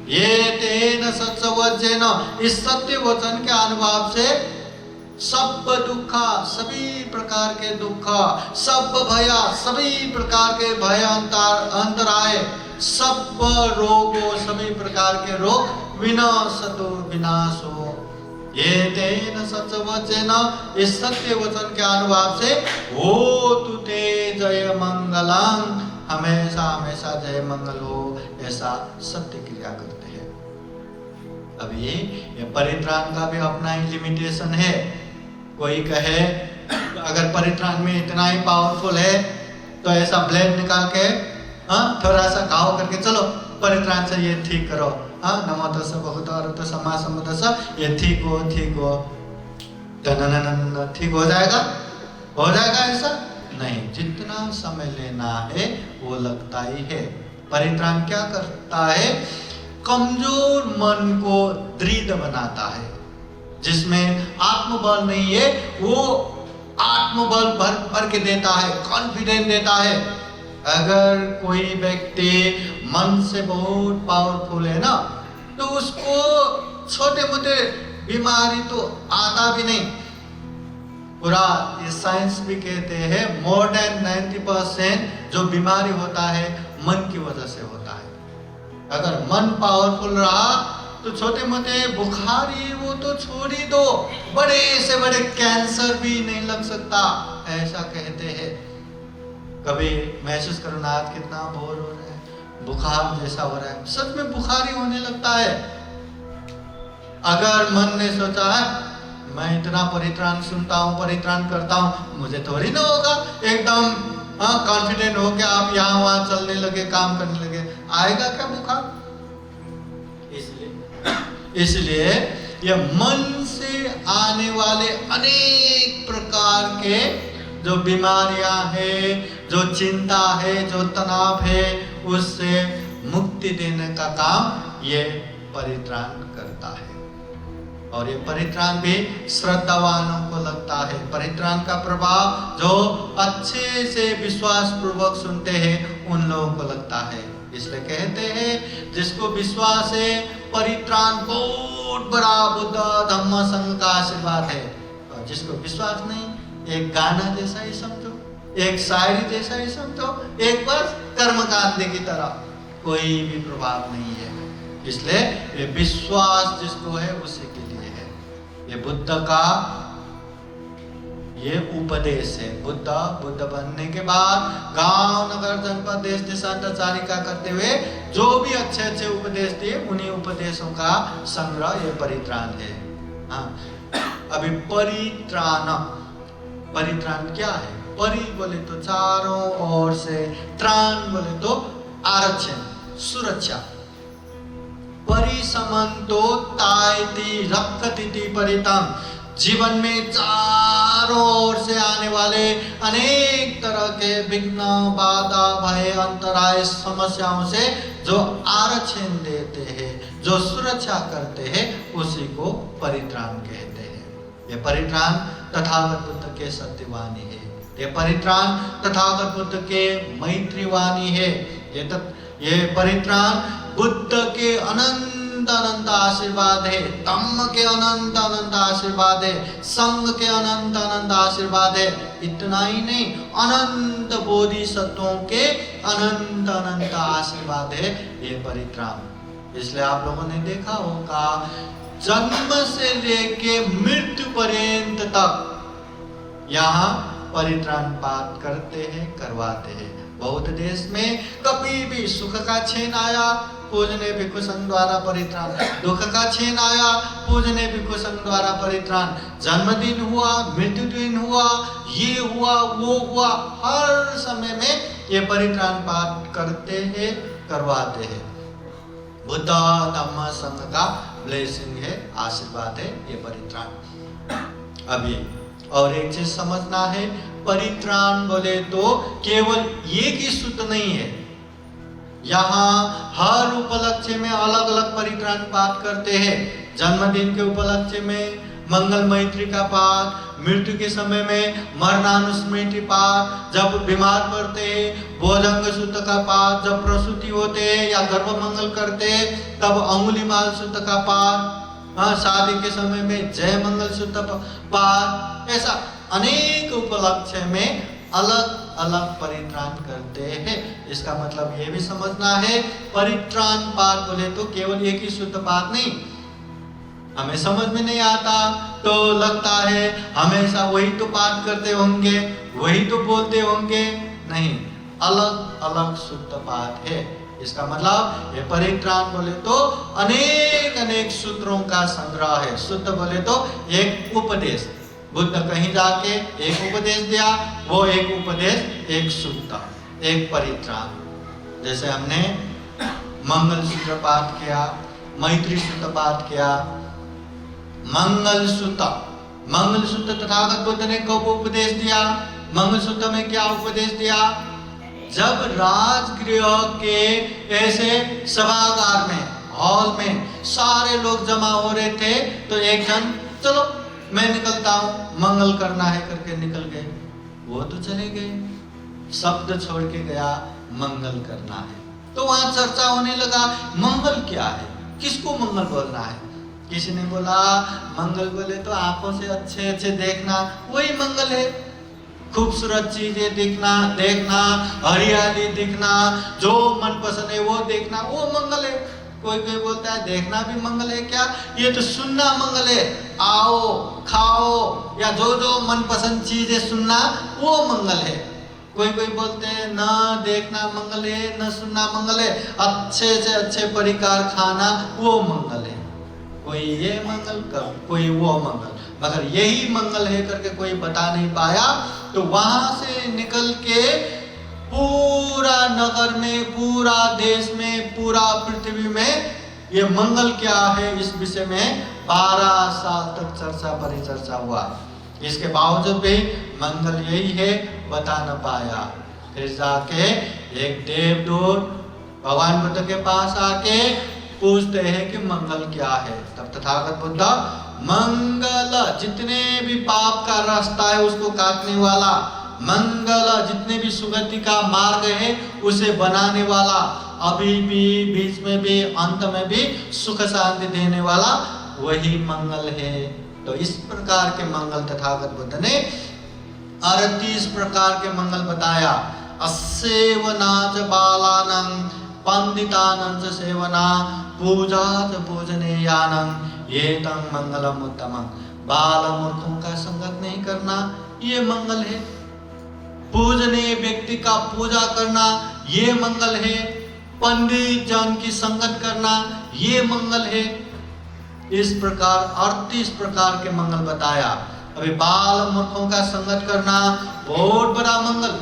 ये तेन सत्यवचन, इस सत्य वचन के अनुभव से सब दुख, सभी प्रकार के दुख, सब भय, सभी प्रकार के भय अंतराय, सब रोगों, सभी प्रकार के रोग विनाशतो विनाशो। ये तेन सत्यवचन, इस सत्य वचन के अनुभव से हो तुते जय मंगलम, हमेशा हमेशा जय मंगल हो, ऐसा सत्य क्रिया करते हैं। अब ये परित्राण का भी अपना ही लिमिटेशन है। कोई कहे अगर परित्राण में इतना ही पावरफुल है तो ऐसा ब्लेड निकाल के थोड़ा सा घाव करके चलो परित्राण से ये ठीक करो, नमो तस्सै भगवतो सम्मा सम्बुद्धस्सै, ये ठीक हो ठीक हो जाएगा ऐसा नहीं। जितना समय लेना है वो लगता ही है। परित्राण क्या करता है, कमजोर मन को दृढ़ बनाता है। जिसमें आत्मबल नहीं है वो आत्मबल भर के देता है, कॉन्फिडेंस देता है। अगर कोई व्यक्ति मन से बहुत पावरफुल है ना तो उसको छोटे मोटे बीमारी तो आता भी नहीं। पूरा ये साइंस भी कहते हैं मोर देन 90% जो बीमारी होता है मन की वजह से होता है। अगर मन पावरफुल रहा तो छोटे मोटे बुखारी वो तो छोड़ ही दो, बड़े से बड़े कैंसर भी नहीं लग सकता, ऐसा कहते हैं। कभी महसूस करो ना आज कितना बोर हो रहा है, बुखार जैसा हो रहा है, सच में बुखार ही होने लगता है। अगर मन ने सोचा है मैं इतना परित्राण सुनता हूँ, परित्राण करता हूँ, मुझे थोड़ी ना होगा, एकदम कॉन्फिडेंट हो के आप यहाँ वहाँ चलने लगे, काम करने लगे, आएगा क्या बुखार? इसलिए यह मन से आने वाले अनेक प्रकार के जो बीमारियां हैं, जो चिंता है, जो तनाव है, उससे मुक्ति देने का काम ये परित्राण करता है। और ये परित्राण भी श्रद्धावानों को लगता है। परित्राण का प्रभाव जो अच्छे से विश्वास पूर्वक सुनते हैं उन लोगों को लगता है। इसलिए कहते हैं जिसको विश्वास है परित्राण बहुत बड़ा बुद्ध धम्म संघ का आशीर्वाद है, और जिसको विश्वास नहीं एक गाना जैसा ही समझो, एक शायरी जैसा ही समझो, एक बस कर्मकांड की तरह, कोई भी प्रभाव नहीं है। इसलिए ये विश्वास जिसको है उसी के लिए है। ये बुद्ध का ये उपदेश है। बुद्ध बनने के बाद गांव नगर जनपद देश देशांतरचारिका करते हुए जो भी अच्छे अच्छे उपदेश दिए उन्हीं उपदेशों का संग्रह ये परित्राण है। हाँ, अभी परित्राण क्या है? परि बोले तो चारों ओर से, त्राण बोले तो आरक्षण, सुरक्षा। परिसमन्तो तायति रक्षति परितम, जीवन में चारों ओर से आने वाले अनेक तरह के विघ्न, बाधा, भय, अंतराय, समस्याओं से जो आरक्षण देते हैं, जो सुरक्षा करते हैं, उसी को परित्राण कहते हैं। ये परित्राण तथागत बुद्ध के सत्यवाणी है। ये परित्राण तथागत बुद्ध के मैत्री वाणी है। ये परित्राण बुद्ध के अनंत आशीर्वाद है, धम्म के अनंत आशीर्वाद है, संघ के अनंत आशीर्वाद है। इतना ही नहीं, अनंत बोधिसत्वों के अनंत आशीर्वाद है ये परित्राण। इसलिए आप लोगों ने देखा होगा जन्म से लेके मृत्यु पर्यंत तक यहाँ परित्राण पाठ करते हैं, करवाते हैं। बौद्ध देश में कभी भी सुख का क्षण आया, पूजने भिक्षु संघ द्वारा परित्राण, दुख का क्षण आया, पूजने भिक्षु संघ द्वारा परित्राण, जन्मदिन हुआ, मृत्यु दिन हुआ, ये हुआ, वो हुआ, हर समय में ये परित्राण पाठ करते हैं, करवाते हैं। बुद्ध धम्म संघ का ब्लेसिंग है, आशीर्वाद है ये परित्राण। अभी और एक चीज समझना है, परित्राण बोले तो केवल एक ही सूत्र नहीं है। यहाँ हर उपलक्ष्य में अलग अलग परित्राण पाठ करते हैं। जन्मदिन के उपलक्ष्य में मंगल मैत्री का पाठ, मृत्यु के समय में मरणानुस्मृति पाठ, जब बीमार पड़ते हैं भोजंग सूत्र का पाठ, जब प्रसूति होते हैं या गर्भ मंगल करते हैं तब अंगुलीमाल सूत्र का पाठ, शादी के समय में जय मंगल सूत्र पाठ, ऐसा अनेक उपलक्ष्य में अलग अलग परित्राण करते हैं। इसका मतलब ये भी समझना है परित्राण पाठ बोले तो केवल एक ही शुद्ध पाठ नहीं। हमें समझ में नहीं आता तो लगता है हमेशा वही तो पाठ करते होंगे, वही तो बोलते होंगे, नहीं, अलग अलग शुद्ध पाठ है। इसका मतलब ये परित्राण बोले तो अनेक अनेक सूत्रों का संग्रह है। शुद्ध बोले तो एक उपदेश, बुद्ध कहीं जाके एक उपदेश दिया, वो एक उपदेश, एक सूत्र, एक परित्राण। जैसे हमने मंगल सूत्र पाठ किया, मैत्री सूत्र पाठ किया, मंगल सूत्र तथागत बुद्ध ने कब उपदेश दिया? मंगल सूत्र में क्या उपदेश दिया? जब राजगृह के ऐसे सभागार में, हॉल में सारे लोग जमा हो रहे थे तो एक जन चलो मैं निकलता हूं, मंगल करना है करके निकल गए। वो तो चले गए, शब्द छोड़ के गया मंगल करना है। तो वहां चर्चा होने लगा मंगल क्या है, किसको मंगल बोलना है। किसी ने बोला मंगल बोले तो आंखों से अच्छे अच्छे देखना, वही मंगल है। खूबसूरत चीजें देखना, हरियाली दिखना, जो मन पसंद है वो देखना, वो मंगल है। कोई कोई बोलता है देखना भी मंगल है क्या, ये तो सुनना मंगल है। आओ खाओ या जो जो मनपसंद चीजें सुनना वो मंगल है। कोई कोई बोलते हैं न देखना मंगल है, न सुनना मंगल है, अच्छे से अच्छे परिकार खाना वो मंगल है। कोई ये मंगल कर, कोई वो मंगल, मगर यही मंगल है करके कोई बता नहीं पाया। तो वहां से निकल के पूरा नगर में, पूरा देश में, पूरा पृथ्वी में ये मंगल क्या है इस विषय में 12 साल तक चर्चा परिचर्चा हुआ। इसके बावजूद भी मंगल यही है बता न पाया। फिर जाके एक देवदूत भगवान बुद्ध के पास आके पूछते हैं कि मंगल क्या है। तब तथागत बुद्ध मंगल, जितने भी पाप का रास्ता है उसको काटने वाला, मंगल जितने भी सुगति का मार्ग है उसे बनाने वाला, अभी भी बीच में भी अंत में भी सुख शांति देने वाला वही मंगल है। तो इस प्रकार के मंगल तथागत बुद्ध ने 38 प्रकार के मंगल बताया। असेवनाच बालानं पंडितानं च सेवना पूजा च पूजनीयानं एतं मंगलम उत्तमं। बाल मूर्खों का संगत नहीं करना ये मंगल है, पूजनीय व्यक्ति का पूजा करना ये मंगल है, पंडित जन की संगत करना ये मंगल है। इस प्रकार 38 प्रकार के मंगल बताया। अभी बाल मूर्खों का संगत करना बहुत बड़ा मंगल,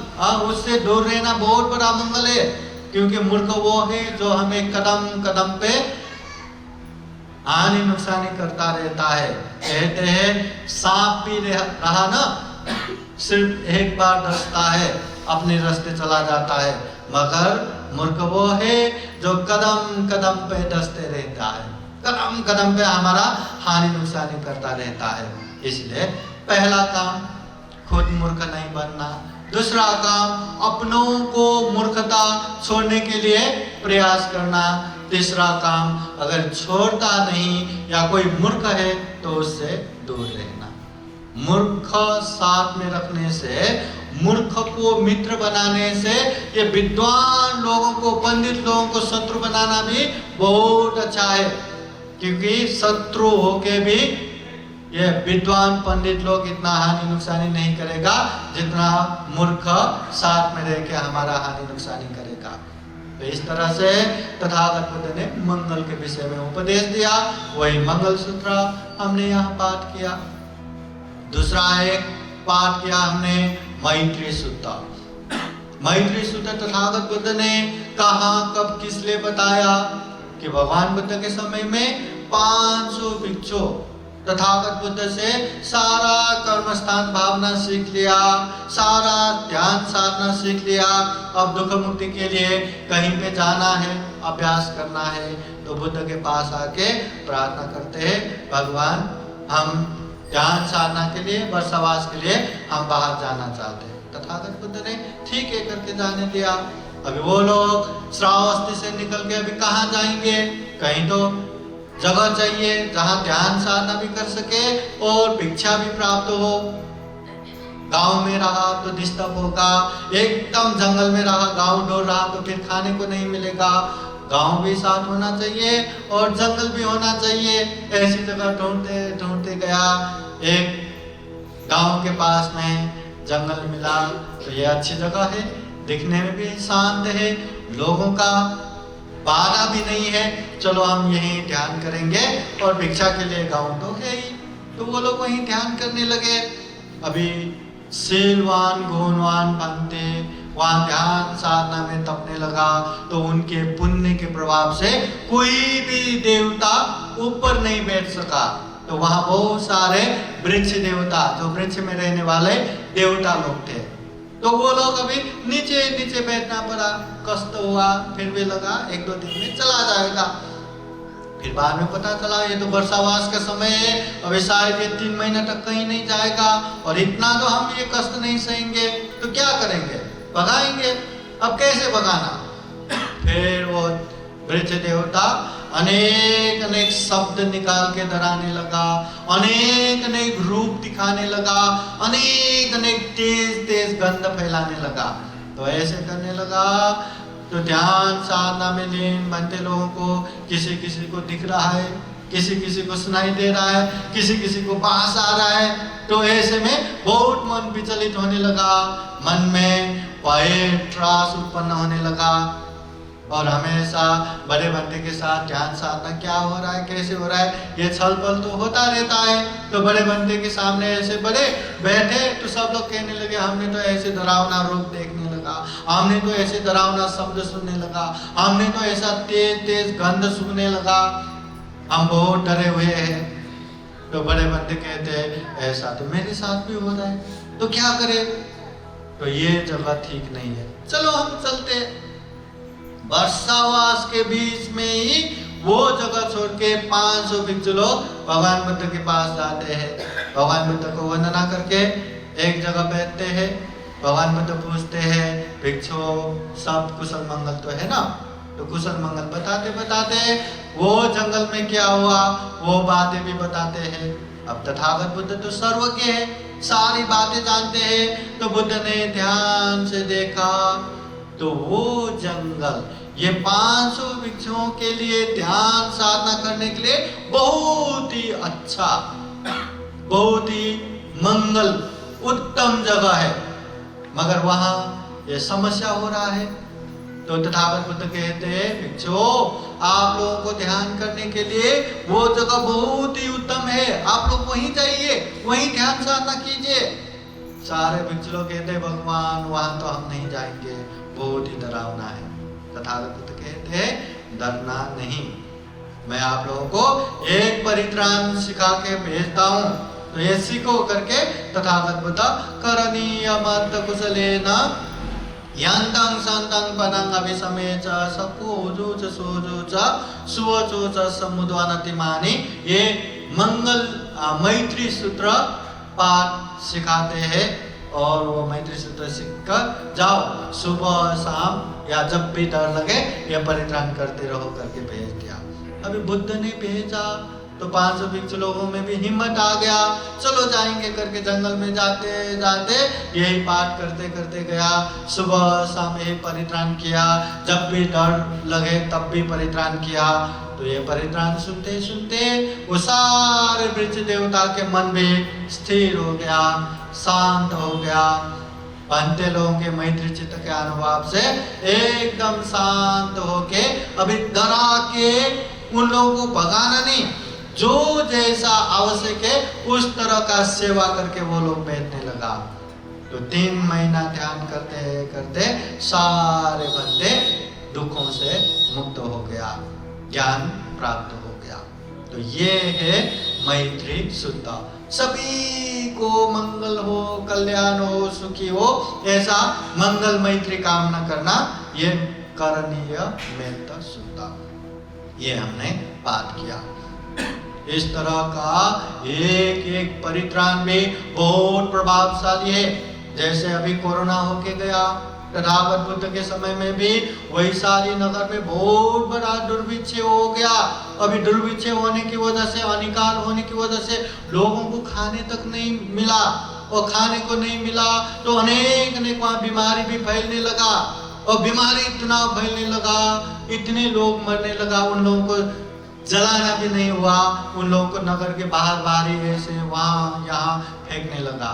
उससे दूर रहना बहुत बड़ा मंगल है, क्योंकि मूर्ख वो है जो हमें कदम कदम पे हानि नुकसानी करता रहता है। कहते हैं सांप भी रहा ना, सिर्फ एक बार डसता है अपने रास्ते चला जाता है, मगर मूर्ख वो है जो कदम कदम पे डसते रहता है, कदम कदम पे हमारा हानि नुकसानी करता रहता है। इसलिए पहला काम खुद मूर्ख नहीं बनना, दूसरा काम अपनों को मूर्खता छोड़ने के लिए प्रयास करना, तीसरा काम अगर छोड़ता नहीं या कोई मूर्ख है तो उससे दूर रहना। मूर्ख साथ में रखने से, मूर्ख को मित्र बनाने से, ये विद्वान लोगों को, पंडित लोगों को शत्रु बनाना भी बहुत अच्छा है, क्योंकि शत्रु होके भी ये विद्वान पंडित लोग इतना हानि नुकसानी नहीं करेगा जितना मूर्ख साथ में रह के हमारा हानि नुकसानी करेगा। तो इस तरह से तथागत बुद्ध ने मंगल के विषय में उपदेश दिया, वही मंगल सूत्र हमने यहाँ पाठ किया। दूसरा एक पाठ किया हमने मैत्री सूत्र। मैत्री सूत्र तथागत बुद्ध ने कहा, कब, किस लिए बताया कि भगवान बुद्ध के समय में 500 भिक्षु तथागत बुद्ध से सारा कर्मस्थान भावना सीख लिया, सारा ध्यान साधना सीख लिया। अब दुख मुक्ति के लिए कहीं पे जाना है, अभ्यास करना है, तो बुद्ध के पास आके प्रार्थना करते हैं, भगवान हम ध्यान साधना के लिए, वर्षावास के लिए हम बाहर जाना चाहते हैं। तथागत बुद्ध ने ठीक है करके जाने दिया। अभी वो लोग श्रावस्ती से निकल के अभी कहाँ जाएंगे, कहीं तो जगह चाहिए जहाँ ध्यान साधना भी कर सके और भिक्षा भी प्राप्त हो। गांव में रहा तो डिस्टर्ब होगा, एकदम जंगल में रहा, गांव डोर रहा तो फिर खाने को नहीं मिलेगा। गांव भी साथ होना चाहिए और जंगल भी होना चाहिए। ऐसी जगह ढूंढते ढूंढते गया, एक गांव के पास में जंगल मिला, तो ये अच्छी जगह है, दिखने में भी शांत है, लोगों का बाधा भी नहीं है, चलो हम यहीं ध्यान करेंगे और भिक्षा के लिए गांव तो है ही। तो वो लोग वहीं ध्यान करने लगे। अभी शीलवान गुणवान बनते वहां ध्यान साधना में तपने लगा, तो उनके पुण्य के प्रभाव से कोई भी देवता ऊपर नहीं बैठ सका। तो वहां बहुत सारे वृक्ष देवता, जो वृक्ष में रहने वाले देवता लोग थे, तो वो लोग अभी नीचे नीचे बैठना पड़ा, कष्ट हुआ, फिर भी लगा 1-2 दिन में चला जाएगा। फिर बाद में पता चला ये तो वर्षावास का समय है, अभी शायद ये 3 महीना तक कहीं नहीं जाएगा, और इतना तो हम ये कष्ट नहीं सहेंगे, तो क्या करेंगे, भगाएंगे। अब कैसे भगाना? फिर वो वृक्ष देवता अनेक अनेक शब्द निकाल के डराने लगा, अनेक अनेक रूप दिखाने लगा, अनेक अनेक तेज तेज गंध फैलाने लगा। तो ऐसे करने लगा तो ध्यान साधना में लीन बनते लोगों को किसी किसी को दिख रहा है, किसी किसी को सुनाई दे रहा है, किसी किसी को बांस आ रहा है। तो ऐसे में बहुत मन विचलित होने लगा, मन में भय त्रास उत्पन्न होने लगा, और हमेशा बड़े बंदे के साथ ध्यान साधना क्या हो रहा है, कैसे हो रहा है, ये छल पल तो होता रहता है। तो बड़े बंदे के सामने ऐसे बड़े बैठे तो सब लोग कहने लगे, हमने तो ऐसे डरावना रूप देखने लगा, हमने तो ऐसे डरावना शब्द सुनने लगा, हमने तो ऐसा तेज तेज गंध सूंघने लगा, हम बहुत डरे हुए हैं। तो बड़े बंदे कहते हैं, ऐसा तो मेरे साथ भी हो रहा है, तो क्या करें? तो ये जगह ठीक नहीं है, चलो हम चलते। वर्षावास के बीच में ही वो जगह छोड़ के 500 भिक्षु लोग भगवान बुद्ध के पास जाते हैं। भगवान बुद्ध को वंदना करके एक जगह बैठते हैं। भगवान बुद्ध पूछते हैं, भिक्षु सब कुशल मंगल तो है ना? तो कुशल मंगल बताते बताते वो जंगल में क्या हुआ वो बातें भी बताते हैं। अब तथागत बुद्ध तो सर्वज्ञ है, सारी बातें जानते हैं। तो बुद्ध ने ध्यान से देखा तो वो जंगल ये 500 भिक्षुओं के लिए ध्यान साधना करने के लिए बहुत ही अच्छा, बहुत ही मंगल उत्तम जगह है, मगर वहां ये समस्या हो रहा है। तो तथागत बुद्ध कहते हैं, भिक्षु आप लोगों को ध्यान करने के लिए वो जगह बहुत ही उत्तम है, आप लोग वहीं जाइए, वहीं ध्यान साधना कीजिए। सारे भिक्षु लोग कहते हैं, भगवान वहां तो हम नहीं जाएंगे, बहुत ही डरावना है। तथागत बुद्ध कहते हैं, डरना नहीं, मैं आप लोगों को एक परित्राण सिखा के भेजता हूँ, तो ये सीखो करके तथागत बुद्ध करणीय मत कुशलेन यांतं संतं पदं अभिसमेच सपोजो च सोजो च सुवचो च समुद्वनतिमानि ये मंगल मैत्री सूत्र पाठ सिखाते हैं। और वो मैत्री सूत्र सीखकर जाओ, सुबह शाम या जब भी डर लगे ये परित्राण करते रहो करके भेज दिया। अभी बुद्ध ने भेजा तो 500 भिक्षु लोगों में भी हिम्मत आ गया, चलो जाएंगे करके जंगल में जाते जाते यही पाठ करते करते गया। सुबह शाम यही परित्राण किया, जब भी डर लगे तब भी परित्राण किया। तो ये परित्राण सुनते सुनते वो सारे वृक्ष देवता के मन भी स्थिर हो गया, शांत हो गया। पंते लोगों के मैत्री चित्त के अनुभव से एकदम शांत होके अभी डरा के उन लोगों को भगाना नहीं, जो जैसा आवश्यक है उस तरह का सेवा करके वो लोग बैठने लगा। तो 3 महीना ध्यान करते करते सारे बंदे दुखों से मुक्त हो गया, ज्ञान प्राप्त हो गया। तो ये है मैत्री सूत्र। सभी को मंगल हो, कल्याण हो, सुखी हो, ऐसा मंगल मैत्री कामना करना, ये करणीय मैत्री सूत्र, ये हमने पाठ किया। इस तरह का एक एक परित्राण भी बहुत प्रभावशाली है। जैसे अभी कोरोना होके गया, तथागत बुद्ध के समय में भी वैशाली नगर में बहुत बड़ा दुर्भिक्ष हो गया। अभी दुर्भिक्ष होने की वजह से, अनिकाल होने की वजह से लोगों को खाने तक नहीं मिला, और खाने को नहीं मिला तो अनेक वहाँ बीमारी भी फैलने लगा, और बीमारी इतना फैलने लगा, इतने लोग मरने लगा, उन लोगों को जलाना भी नहीं हुआ, उन लोगों को नगर के बाहर ही ऐसे वहाँ यहाँ फेंकने लगा।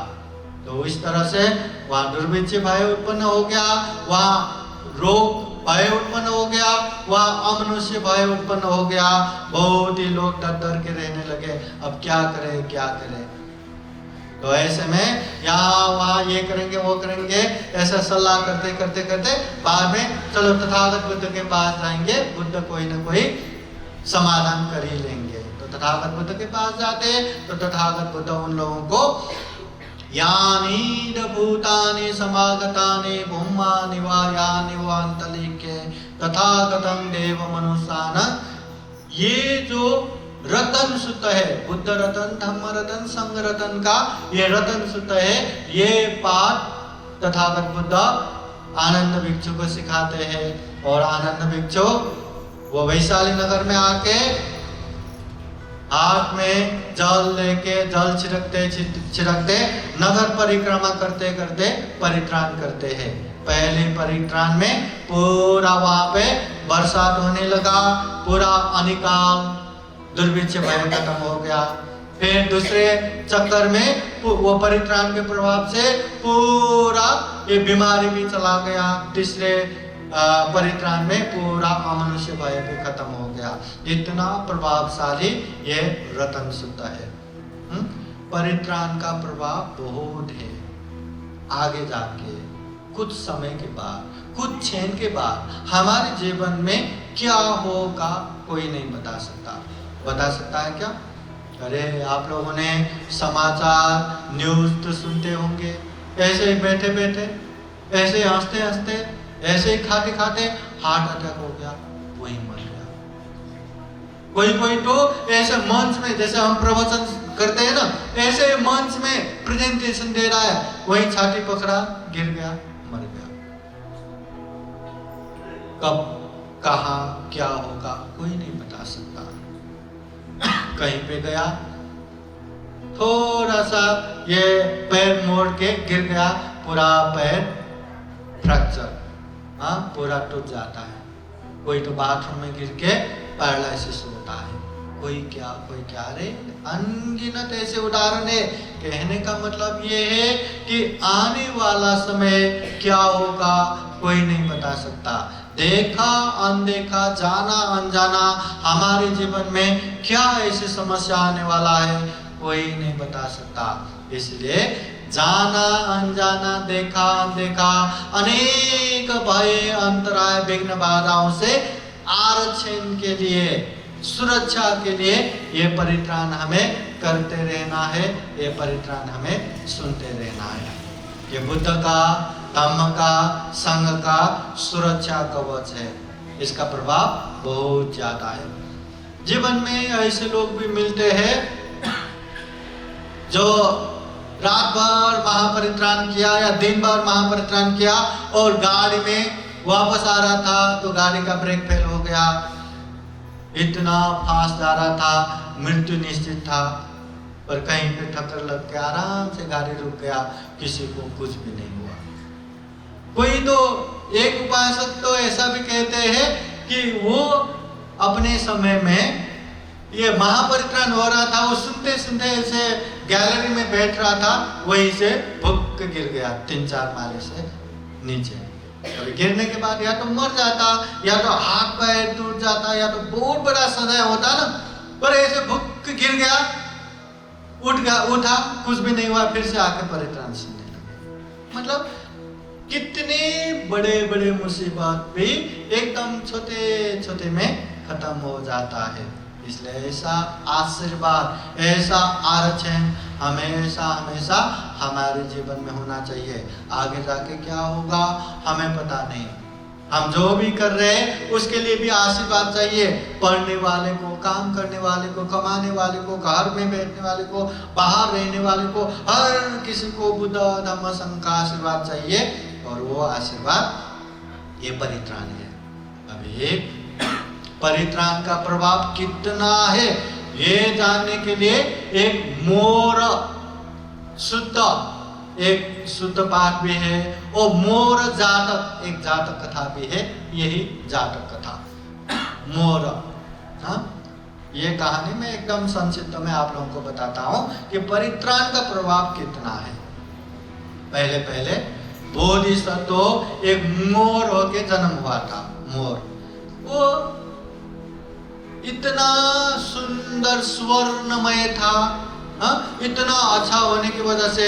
तो इस तरह से वहाँ दुर्भिक्ष भय उत्पन्न हो गया, वहाँ रोग भय उत्पन्न हो गया, वहाँ अमनुष्य भय उत्पन्न हो गया। बहुत ही लोग डर डर के रहने लगे, अब क्या करें क्या करें। तो ऐसे में यहाँ वहाँ ये करेंगे वो करेंगे, ऐसा सलाह करते करते करते बाद में चलो तथागत बुद्ध के पास जाएंगे, बुद्ध कोई ना कोई समाधान कर ही लेंगे। तो तथागत बुद्ध के पास जाते तो तथागत बुद्ध उन लोगों को यानी भूतानि समागतानि भूमानि वा यानि वान्तलिके तथागतं देव मनुष्यान, ये जो रतन सूत्र है, बुद्ध रतन, धम्म रतन, संघ रतन का ये रतन सूत्र है, ये पाठ तथागत बुद्ध आनंद भिक्षु को सिखाते हैं। और आनंद भिक्षु वो वैशाली नगर में आके हाथ में जल लेके जल छिड़कते नगर परिक्रमा करते करते परित्राण करते हैं। पहले परित्राण में पूरा वहां पे बरसात होने लगा, पूरा अनिकाल दुर्भिक्ष भय खत्म हो गया। फिर दूसरे चक्कर में वो परित्राण के प्रभाव से पूरा ये बीमारी भी चला गया। तीसरे परित्राण में पूरा अमनुष्य भय भी खत्म हो गया। इतना प्रभावशाली ये रतन सूत्र है। परित्राण का प्रभाव बहुत है। आगे जाके कुछ समय के बाद, कुछ क्षण के बाद हमारे जीवन में क्या होगा कोई नहीं बता सकता। बता सकता है क्या? अरे आप लोगों ने समाचार न्यूज तो सुनते होंगे, ऐसे ही बैठे बैठे, ऐसे ही हंसते हंसते, ऐसे ही खाते खाते हार्ट अटैक हो गया, वही मर गया। कोई कोई तो ऐसे मंच में, जैसे हम प्रवचन करते हैं ना, ऐसे मंच में प्रेजेंटेशन दे रहा है, वही छाती पकड़ा, गिर गया, मर गया। कब कहाँ क्या होगा कोई नहीं बता सकता। कहीं पे गया, थोड़ा सा ये पैर मोड़ के गिर गया, पूरा पैर फ्रैक्चर, हाँ पूरा टूट जाता है। कोई तो बाथरूम में गिर के पैरालिसिस होता है, कोई क्या रे, अनगिनत ऐसे उदाहरण है। कहने का मतलब ये है कि आने वाला समय क्या होगा कोई नहीं बता सकता। देखा अनदेखा, जाना अनजाना, हमारे जीवन में क्या ऐसी समस्या आने वाला है कोई नहीं बता सकता। इसलिए जाना अनजाना, देखा अनदेखा, अनेक भय अंतराय विघ्न बाधाओं से आरक्षण के लिए, सुरक्षा के लिए ये परित्राण हमें करते रहना है, ये परित्राण हमें सुनते रहना है। ये बुद्ध का, धम्म का, संघ का सुरक्षा कवच है। इसका प्रभाव बहुत ज्यादा है। जीवन में ऐसे लोग भी मिलते हैं जो रात भर महापरित्राण किया या दिन भर महापरित्राण किया और गाड़ी में वापस आ रहा था तो गाड़ी का ब्रेक फेल हो गया, इतना फास्ट जा रहा था, मृत्यु निश्चित था, पर कहीं पे ठक्कर लग के आराम से गाड़ी रुक गया, किसी को कुछ भी नहीं हुआ। कोई तो एक उपासक तो ऐसा भी कहते हैं कि वो अपने समय में ये महापरित्राण हो रहा था, वो सुनते सुनते ऐसे गैलरी में बैठ रहा था, वहीं से भुक गिर गया 3-4 माले से नीचे। अभी गिरने के बाद या तो मर जाता, या तो हाथ पैर टूट जाता, या तो बहुत बड़ा सजाया होता ना, पर ऐसे भुक गिर गया, उठा, कुछ भी नहीं हुआ, फिर से आके परित्राण सुनने लगे। मतलब कितने बड़े बड़े मुसीबत भी एकदम छोटे छोटे में खत्म हो जाता है। इसलिए ऐसा आशीर्वाद, ऐसा आरक्षण हमेशा हमेशा हमारे जीवन में होना चाहिए। आगे जाके क्या होगा हमें पता नहीं, हम जो भी कर रहे हैं उसके लिए भी आशीर्वाद चाहिए। पढ़ने वाले को, काम करने वाले को, कमाने वाले को, घर में बैठने वाले को, बाहर रहने वाले को, हर किसी को बुद्ध धम्म संघ का आशीर्वाद चाहिए, और वो आशीर्वाद ये परित्राण है। अभी एक परित्राण का प्रभाव कितना है ये जानने के लिए एक मोर शुद्ध पाठ भी है, और मोर जातक, एक जातक कथा भी है, यही जातक कथा मोर। हाँ, ये कहानी में एकदम संक्षिप्त में आप लोगों को बताता हूँ कि परित्राण का प्रभाव कितना है। पहले पहले बोधिसत्व एक मोर होके जन्म हुआ था। मोर वो इतना सुंदर स्वर्णमय था, इतना अच्छा होने की वजह से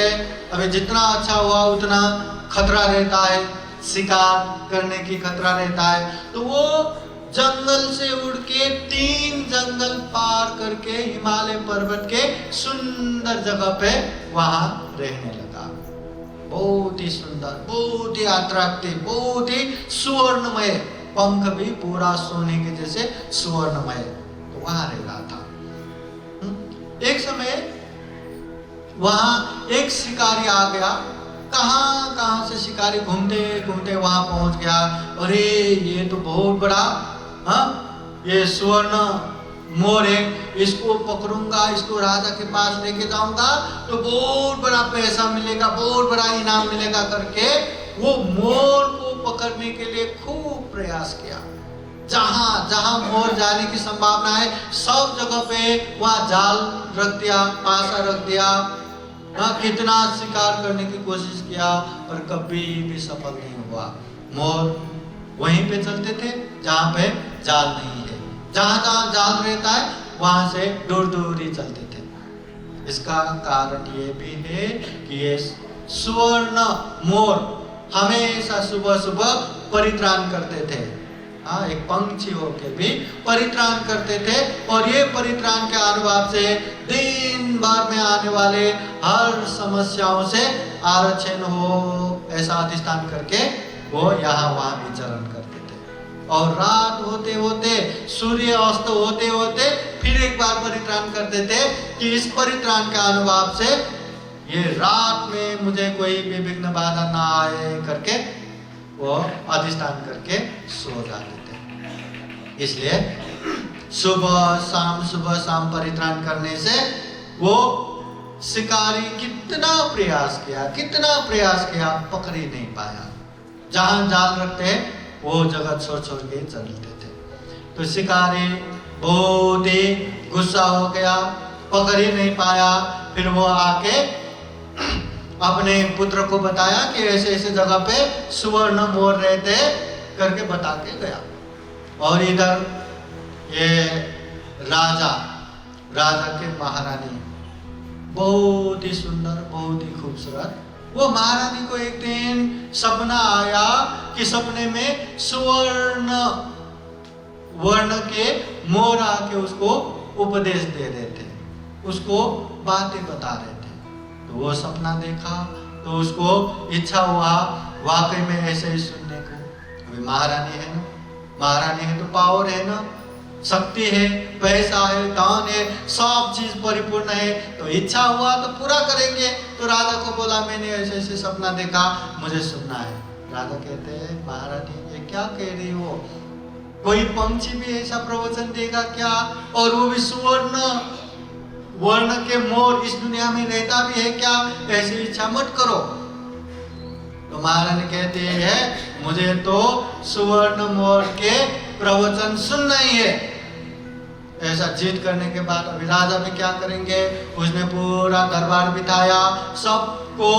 अभी जितना अच्छा हुआ उतना खतरा रहता है, शिकार करने की खतरा रहता है। तो वो जंगल से उड़ के 3 जंगल पार करके हिमालय पर्वत के सुंदर जगह पे वहां रहने लगा। बहुत ही सुंदर, बहुत ही अट्रैक्टिव, बहुत ही सुवर्णमय, पंख भी पूरा सोने के जैसे सुवर्णमय, तो वहां रह रहा था। एक समय वहां एक शिकारी आ गया, कहां से शिकारी घूमते घूमते वहां पहुंच गया। अरे ये तो बहुत बड़ा, ये स्वर्ण मोर है, इसको पकड़ूंगा, इसको राजा के पास लेके जाऊंगा तो बहुत बड़ा पैसा मिलेगा, बहुत बड़ा इनाम मिलेगा करके वो मोर को पकड़ने के लिए खूब प्रयास किया। जहां जहां मोर जाने की संभावना है सब जगह पे वहां जाल रख दिया, पासा रख दिया, कितना शिकार करने की कोशिश किया, पर कभी भी सफल नहीं हुआ। मोर वहीं पे चलते थे जहां पे जाल नहीं है, जहां जहां जाल रहता है वहां से दूर दूर ही चलते थे। इसका कारण ये भी है कि ये स्वर्ण मोर हमेशा सुबह सुबह परित्राण करते थे। एक पंछी होके भी परित्राण करते थे, और ये परित्राण के अनुभव से दिन भर में आने वाले हर समस्याओं से आरक्षण हो, ऐसा अधिष्ठान करके वो यहाँ वहाँ विचरण करते थे। और रात होते होते, सूर्य अस्त होते होते फिर एक बार परित्राण करते थे कि इस परित्राण के अनुभव से ये रात में मुझे कोई भी विघ्न बाधा ना आए करके वो अधिष्ठान करके सो जाते थे। इसलिए सुबह शाम परित्राण करने से वो शिकारी कितना प्रयास किया, पकड़ ही नहीं पाया। जहां जाल रखते हैं वो जगह छोड़ के चलते थे। तो शिकारी बहुत ही गुस्सा हो गया, पकड़ ही नहीं पाया। फिर वो आके अपने पुत्र को बताया कि ऐसे ऐसे जगह पे सुवर्ण मोर रहते करके बता के गया। और इधर ये राजा के महारानी बहुत ही सुंदर, बहुत ही खूबसूरत, वो महारानी को एक दिन सपना आया कि सपने में सुवर्ण वर्ण के मोर आके उसको उपदेश दे रहे थे, उसको बातें बता रहे थे। तो वो सपना देखा तो उसको इच्छा हुआ वाकई में ऐसे ही सुनने को। अभी महारानी है ना, महारानी है तो पावर है ना, शक्ति है, पैसा है, दान है, सब चीज परिपूर्ण है, तो इच्छा हुआ तो पूरा करेंगे। तो राजा को बोला मैंने ऐसे ऐसे सपना देखा, मुझे सुनना है। राजा कहते हैं महारानी ये क्या कह रही हो, कोई पंछी भी ऐसा प्रवचन देगा क्या, और वो भी सुवर्ण वर्ण के मोर इस दुनिया में रहता भी है क्या, ऐसी इच्छा मत करो। तो महारानी कहती है मुझे तो सुवर्ण मोर के प्रवचन सुनना ही है। ऐसा जिद करने के बाद अभी राजा भी क्या करेंगे, उसने पूरा दरबार बिठाया, सबको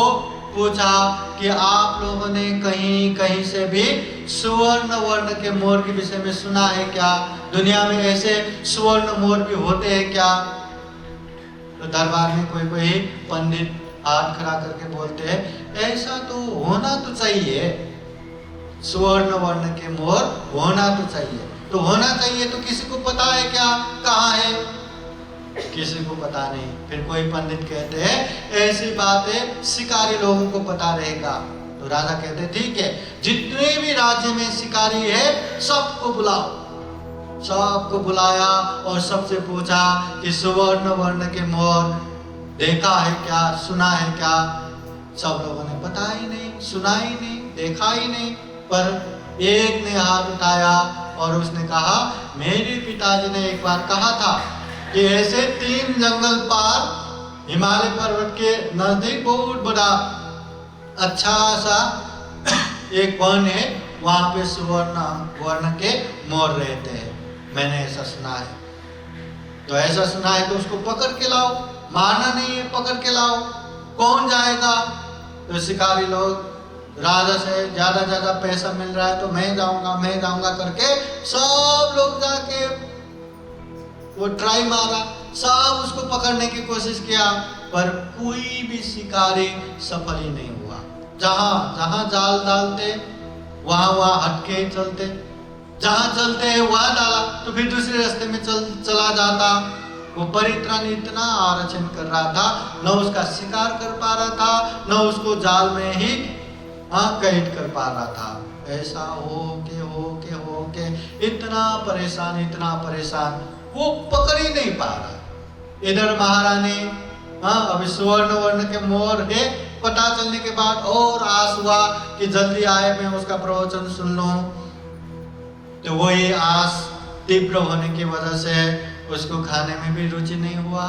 पूछा कि आप लोगों ने कहीं कहीं से भी सुवर्ण वर्ण के मोर के विषय में सुना है क्या, दुनिया में ऐसे सुवर्ण मोर भी होते हैं क्या। तो दरबार में कोई कोई पंडित हाथ खड़ा करके बोलते हैं ऐसा तो होना तो चाहिए, सुवर्ण वर्ण के मोर होना तो चाहिए। तो होना चाहिए तो किसी को पता है क्या कहाँ है, किसी को पता नहीं। फिर कोई पंडित कहते हैं ऐसी बातें शिकारी लोगों को पता रहेगा। तो राजा कहते ठीक है, जितने भी राज्य में शिकारी है सबको बुलाओ। सबको बुलाया और सबसे पूछा कि सुवर्ण वर्ण के मोर देखा है क्या, सुना है क्या। सब लोगों ने पता ही नहीं, सुना ही नहीं, देखा ही नहीं। पर एक ने हाथ उठाया और उसने कहा मेरे पिताजी ने एक बार कहा था कि ऐसे 3 जंगल पार हिमालय पर्वत के नजदीक बहुत बड़ा अच्छा सा एक वन है, वहां पे सुवर्ण वर्ण के मोर रहते हैं, मैंने ऐसा सुना है। तो ऐसा सुना है तो उसको पकड़ के लाओ, मारना नहीं है, पकड़ के लाओ। कौन जाएगा? तो शिकारी लोग राजा से ज्यादा पैसा मिल रहा है तो मैं जाऊंगा करके सब लोग जाके वो ट्राई मारा, सब उसको पकड़ने की कोशिश किया, पर कोई भी शिकारी सफल ही नहीं हुआ। जहां जाल डालते वहां हटके चलते, जहां चलते हैं वहां डाला तो फिर दूसरे रास्ते में चला जाता। वो परित्राण इतना आरक्षण कर रहा था, न उसका शिकार कर पा रहा था, न उसको जाल में ही कैद कर पा रहा था। ऐसा हो के इतना परेशान, वो पकड़ ही नहीं पा रहा। इधर महारानी अभी सुवर्ण वर्ण के मोर है पता चलने के बाद और आस हुआ कि जल्दी आए मैं उसका प्रवचन सुन लूं। तो वही आस तीव्र होने की वजह से उसको खाने में भी रुचि नहीं हुआ,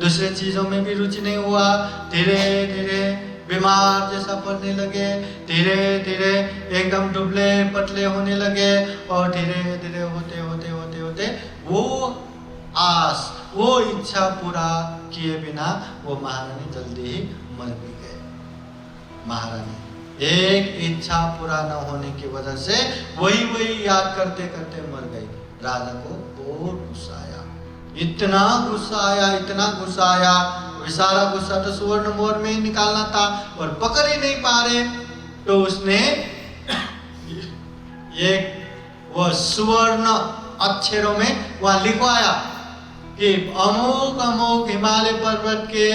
दूसरे चीजों में भी रुचि नहीं हुआ। धीरे धीरे बीमार जैसा पड़ने लगे, धीरे धीरे एकदम दुबले पतले होने लगे, और धीरे धीरे होते वो आस, वो इच्छा पूरा किए बिना वो महारानी जल्दी ही मर भी गए। महारानी एक इच्छा पूरा न होने की वजह से वही याद करते मर गई। राजा को बहुत गुस्सा आया, इतना गुस्सा आया, सारा गुस्सा तो सुवर्ण मोर में ही निकालना था और पकड़ ही नहीं पा रहे। तो उसने वो सुवर्ण अक्षरों में वहां लिखवाया कि अमोक हिमालय पर्वत के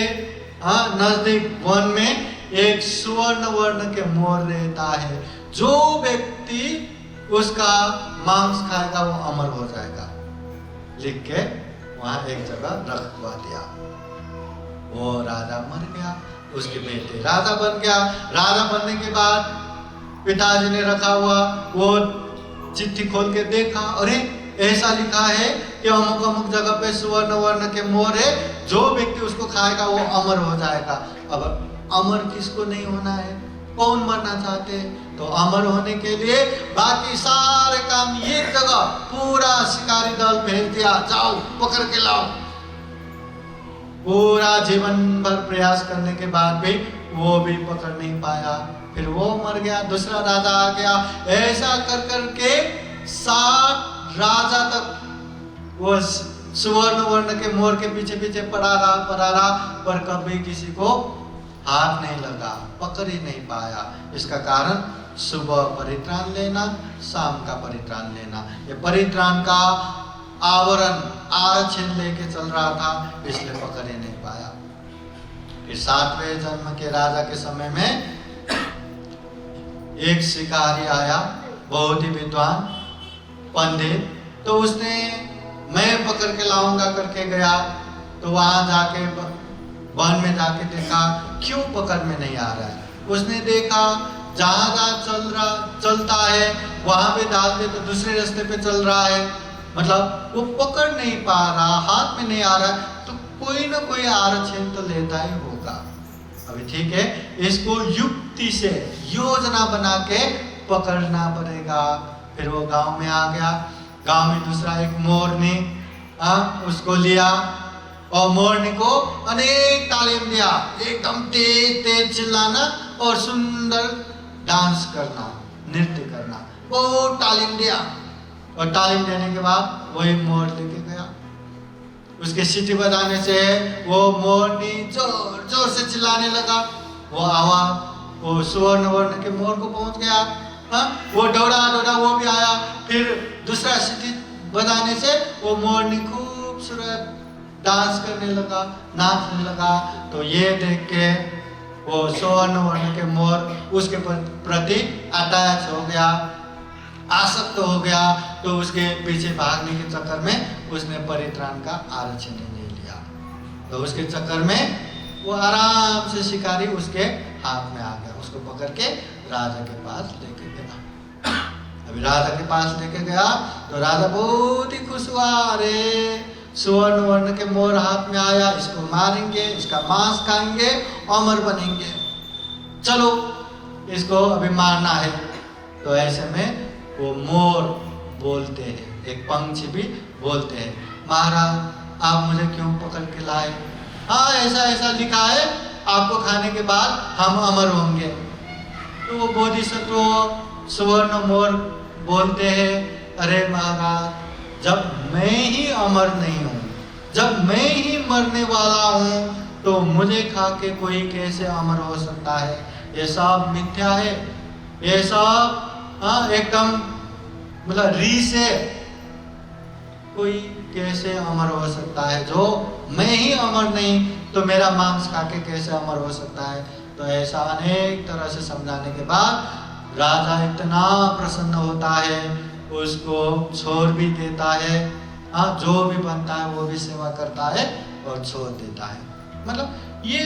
नजदीक वन में एक सुवर्ण वर्ण के मोर रहता है, जो व्यक्ति उसका मांस खाएगा वो अमर हो जाएगा, लिख के वहां एक जगह रखवा दिया। वो राजा मर गया, उसके बेटे राजा बन गया। राजा बनने के बाद पिताजी ने रखा हुआ वो चिट्ठी खोल के देखा, अरे ऐसा लिखा है कि अमुक अमुक जगह पे सुवर्ण वर्ण के मोर है, जो व्यक्ति उसको खाएगा वो अमर हो जाएगा। अब अमर किसको नहीं होना है, कौन मरना चाहते हैं? तो अमर होने के लिए बाकी सारे काम एक जगह पूरा शिकारी दल भेज दिया, जाओ पकड़ के लाओ। पूरा जीवन भर प्रयास करने के बाद भी वो भी पकड़ नहीं पाया, फिर वो मर गया, दूसरा राजा आ गया। ऐसा कर करके 60 राजा तक वो सुवर्ण वर्ण के मोर के पीछे पीछे पड़ा रहा, पर कभी किसी को हाथ नहीं लगा, पकड़ ही नहीं पाया। इसका कारण सुबह परित्राण लेना, शाम का परित्राण लेना, ये परित्राण का आवरण आरक्षण लेके चल रहा था, इसलिए पकड़ ही नहीं पाया। फिर 7वें जन्म के राजा के समय में एक शिकारी आया, बहुत ही विद्वान पंडित, तो उसने मैं पकड़ के लाऊंगा करके गया। तो वहां जाके वन में जाके देखा क्यों पकड़ में नहीं आ रहा है। उसने देखा जहां चलता है वहां पे डाल दे तो दूसरे रास्ते पे चल रहा है, मतलब वो पकड़ नहीं पा रहा, हाथ में नहीं आ रहा, तो कोई ना कोई आरक्षण तो लेता ही होगा। अभी ठीक है, इसको युक्ति से योजना बना के पकड़ना पड़ेगा। फिर वो गांव में आ गया, गांव में दूसरा एक मोरनी उसको लिया और मोरनी को अनेक तालीम दिया, एकदम तेज तेज चिल्लाना और सुंदर डांस करना, नृत्य करना, वो तालीम दिया। और तालीम देने के बाद वही मोर लेके गया, उसके सीटी बजाने से वो मोरनी जोर जोर से चिल्लाने लगा। वो आवाज वो सुवर्ण वर्ण के मोर को पहुंच गया। वो दौड़ा वो भी आया, फिर दूसरा सीटी बजाने से वो मोरनी खूबसूरत डांस करने लगा, नाचने लगा। तो ये देख के वो सुवर्ण वर्ण के मोर उसके प्रति अटैच हो गया, आसक्त हो गया। तो उसके पीछे भागने के चक्कर में उसने परित्राण का आरक्षण नहीं लिया, तो उसके चक्कर में वो आराम से शिकारी उसके हाथ में आ गया, उसको पकड़ के राजा के पास लेके गया। अभी राजा के पास लेके गया तो राजा बहुत ही खुश हुआ, अरे सुवर्ण वर्ण के मोर हाथ में आया, इसको मारेंगे, इसका मांस खाएंगे, अमर बनेंगे, चलो इसको अभी मारना है। तो ऐसे में वो मोर बोलते हैं, एक पंछी भी बोलते हैं, महाराज आप मुझे क्यों पकड़ के लाए? हाँ ऐसा ऐसा लिखा है, आपको खाने के बाद हम अमर होंगे। तो वो बोधिसत्व सुवर्ण मोर बोलते हैं, अरे महाराज जब मैं ही अमर नहीं हूँ, जब मैं ही मरने वाला हूँ, तो मुझे खा के कोई कैसे अमर हो सकता है? ये सब मिथ्या है, ये सब एकदम मतलब रीस है। कोई कैसे अमर हो सकता है? जो मैं ही अमर नहीं तो मेरा मांस खा के कैसे अमर हो सकता है? तो ऐसा अनेक तरह से समझाने के बाद राजा इतना प्रसन्न होता है, उसको छोड़ भी देता है। जो भी बनता है वो भी सेवा करता है और छोड़ देता है। मतलब ये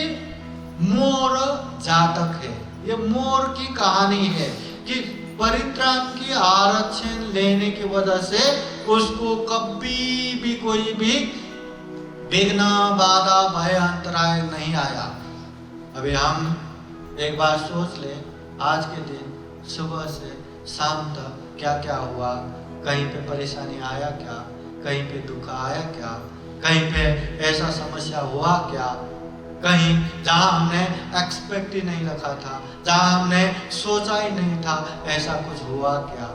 मोर जातक है, ये मोर की कहानी है कि परित्राण की आरक्षण लेने की वजह से उसको कभी भी कोई भी विघ्न बाधा भय अंतराय नहीं आया। अभी हम एक बार सोच ले, आज के दिन सुबह से शाम तक क्या क्या हुआ, कहीं पे परेशानी आया क्या, कहीं पे दुख आया क्या, कहीं पे ऐसा समस्या हुआ क्या, कहीं जहां हमने एक्सपेक्ट ही नहीं रखा था, जहां हमने सोचा ही नहीं था, ऐसा कुछ हुआ क्या?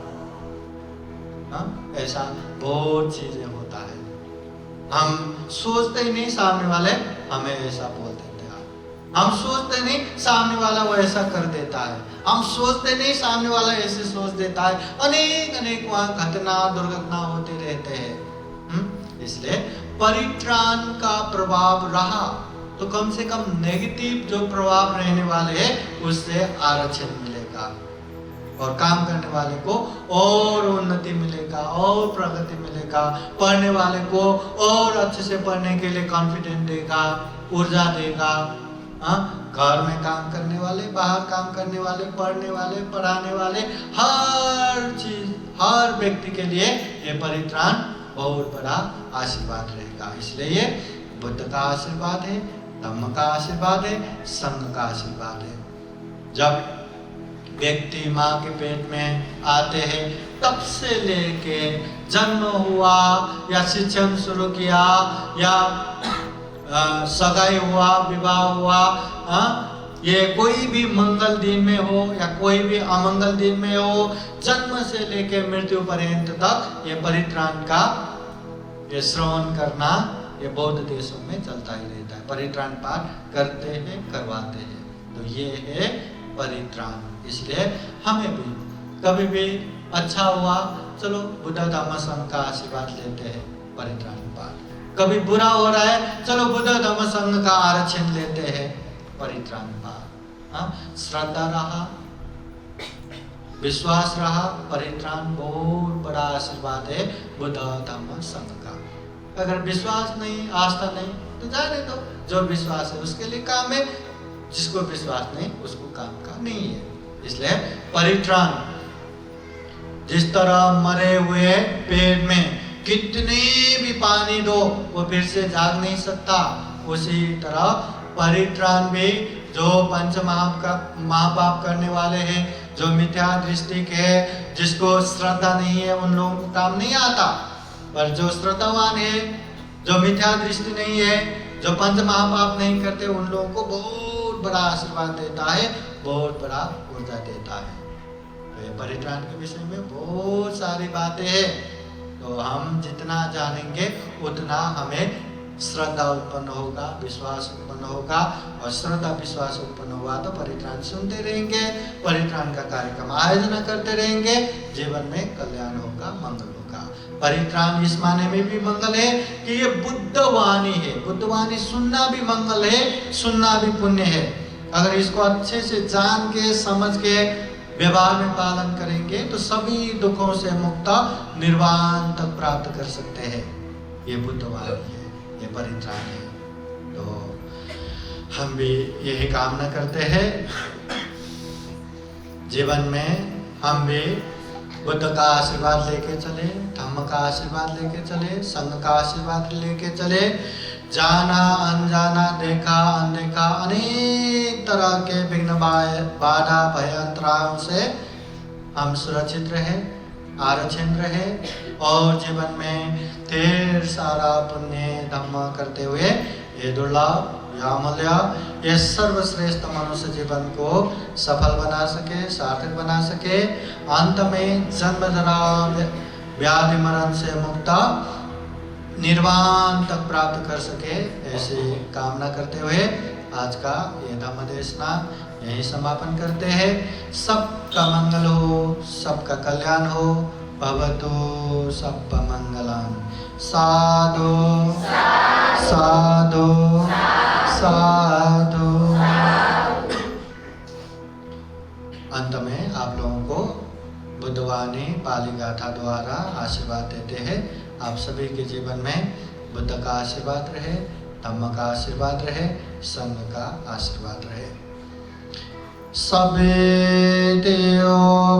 ऐसा बहुत चीजें होता है, हम सोचते ही नहीं सामने वाले हमें ऐसा बोल देते हैं, हम सोचते नहीं सामने वाला वो ऐसा कर देता है, हम सोचते नहीं सामने वाला ऐसे सोच देता है। अनेक अनेक वहां घटना दुर्घटना होते रहते हैं। इसलिए परित्राण का प्रभाव रहा तो कम से कम नेगेटिव जो प्रभाव रहने वाले हैं उससे आरक्षण मिलेगा। और काम करने वाले को और उन्नति मिलेगा, और प्रगति मिलेगा, पढ़ने वाले को और अच्छे से पढ़ने के लिए कॉन्फिडेंस देगा, ऊर्जा देगा। घर में काम करने वाले, बाहर काम करने वाले, पढ़ने वाले, पढ़ाने वाले, हर चीज, हर व्यक्ति के लिए ये परित्राण बहुत बड़ा आशीर्वाद रहेगा। इसलिए ये बुद्ध का आशीर्वाद है, धम्म का आशीर्वाद है, संघ का आशीर्वाद है। जब व्यक्ति माँ के पेट में आते हैं तब से लेके जन्म हुआ या शिक्षण शुरू किया या सगाई हुआ, विवाह हुआ, ये कोई भी मंगल दिन में हो या कोई भी अमंगल दिन में हो, जन्म से लेके मृत्यु पर्यंत तक ये परित्राण का ये श्रवण करना ये बौद्ध देशों में चलता ही रहता है। परित्राण पाठ करते हैं, करवाते हैं, तो ये है परित्राण। इसलिए हमें भी कभी भी अच्छा हुआ, चलो बुद्ध धम्म संघ का आशीर्वाद लेते हैं, परित्राण पाठ। कभी बुरा हो रहा है, चलो बुद्ध धम्म संघ का आरक्षण लेते हैं, परित्राण पाठ। श्रद्धा रहा, विश्वास रहा, परित्राण बहुत बड़ा आशीर्वाद है बुद्ध धम्म संघ का। अगर विश्वास नहीं, आस्था नहीं, तो जाने दो, जो विश्वास है उसके लिए काम है, जिसको विश्वास नहीं उसको काम का नहीं है। इसलिए परित्राण, जिस तरह मरे हुए पेड़ में कितने भी पानी दो वो फिर से जाग नहीं सकता, उसी तरह परित्राण भी जो पंच महापाप करने वाले हैं, जो मिथ्या दृष्टि के है, जिसको श्रद्धा नहीं है, उन लोगों को काम नहीं आता। पर जो श्रद्धावान है, जो मिथ्या दृष्टि नहीं है, जो पंच महापाप नहीं करते, उन लोगों को बहुत बड़ा आशीर्वाद देता है, बहुत बड़ा ऊर्जा देता है। तो ये परित्राण के विषय में बहुत सारी बातें हैं, तो हम जितना जानेंगे उतना हमें श्रद्धा उत्पन्न होगा, विश्वास उत्पन्न होगा, और श्रद्धा विश्वास उत्पन्न हुआ तो परित्राण सुनते रहेंगे, परित्राण का कार्यक्रम आयोजन करते रहेंगे, जीवन में कल्याण होगा, मंगल होगा। परित्राण इस माने में भी मंगल है कि ये बुद्ध वाणी है, बुद्ध वाणी सुनना भी मंगल है, सुनना भी पुण्य है। अगर इसको अच्छे से जान के समझ के व्यवहार में पालन करेंगे तो सभी दुखों से मुक्त निर्वाण तक प्राप्त कर सकते हैं। ये बुद्ध वाणी है, ये परित्राण है। तो हम भी यही कामना करते हैं, जीवन में हम भी बुद्ध का आशीर्वाद लेके चले, धम्म का आशीर्वाद लेके चले, संघ का आशीर्वाद लेके चले। जाना अनजाना, देखा अनदेखा, अनेक तरह के विघ्न बाधा भय अंतरायों से हम सुरक्षित रहे, आरक्षण रहे, और जीवन में ढेर सारा पुण्य धम्म करते हुए ये दुर्लभ अमूल्य ये सर्वश्रेष्ठ मनुष्य जीवन को सफल बना सके, सार्थक बना सके, अंत में जन्म जरा व्याधि मरण से मुक्त निर्वाण तक प्राप्त कर सके, ऐसी कामना करते हुए आज का ये धम्म देशना यही समापन करते हैं। सबका मंगल हो, सबका कल्याण हो, भवतु सब मंगलम। साधु साधु साधु। अंत में आप लोगों को बुद्धवाणी पाली गाथा द्वारा आशीर्वाद देते हैं। आप सभी के जीवन में बुद्ध का आशीर्वाद रहे, धम्म का आशीर्वाद रहे, संघ का आशीर्वाद रहे। सबे देव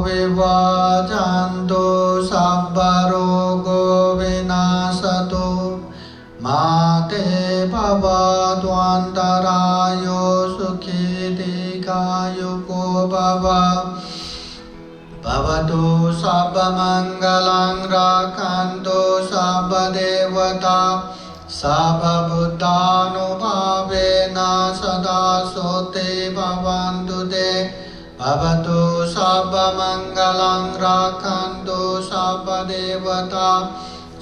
विभाजन्तु सबा रोगो विनाशतु माते भवतु अन्तरायो सुखी दीर्घायुको भव। भवतु सर्वमङ्गलं रक्षन्तु सर्वदेवता सर्वभूतानुभावेन सदा सोते भवन्तु ते। भवतु सर्वमङ्गलं रक्षन्तु सर्वदेवता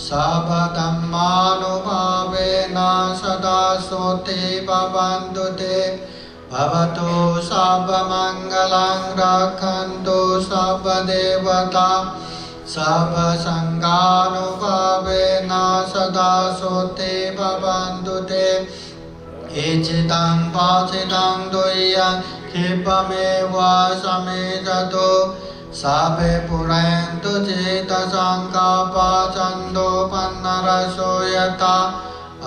सर्वधर्मानुभावेन सदा सोते भवन्तु ते। भवतु सर्वमङ्गलं रक्षन्तु सर्वदेवता सर्वसङ्गानुभावेन सदा सोते भवन्तु ते। इचितं पाचितं द्वयं क्षिपमेव समेधतो सापे पुरन्तु चेतसङ्कल्पछन्दोपन्नरसो यथा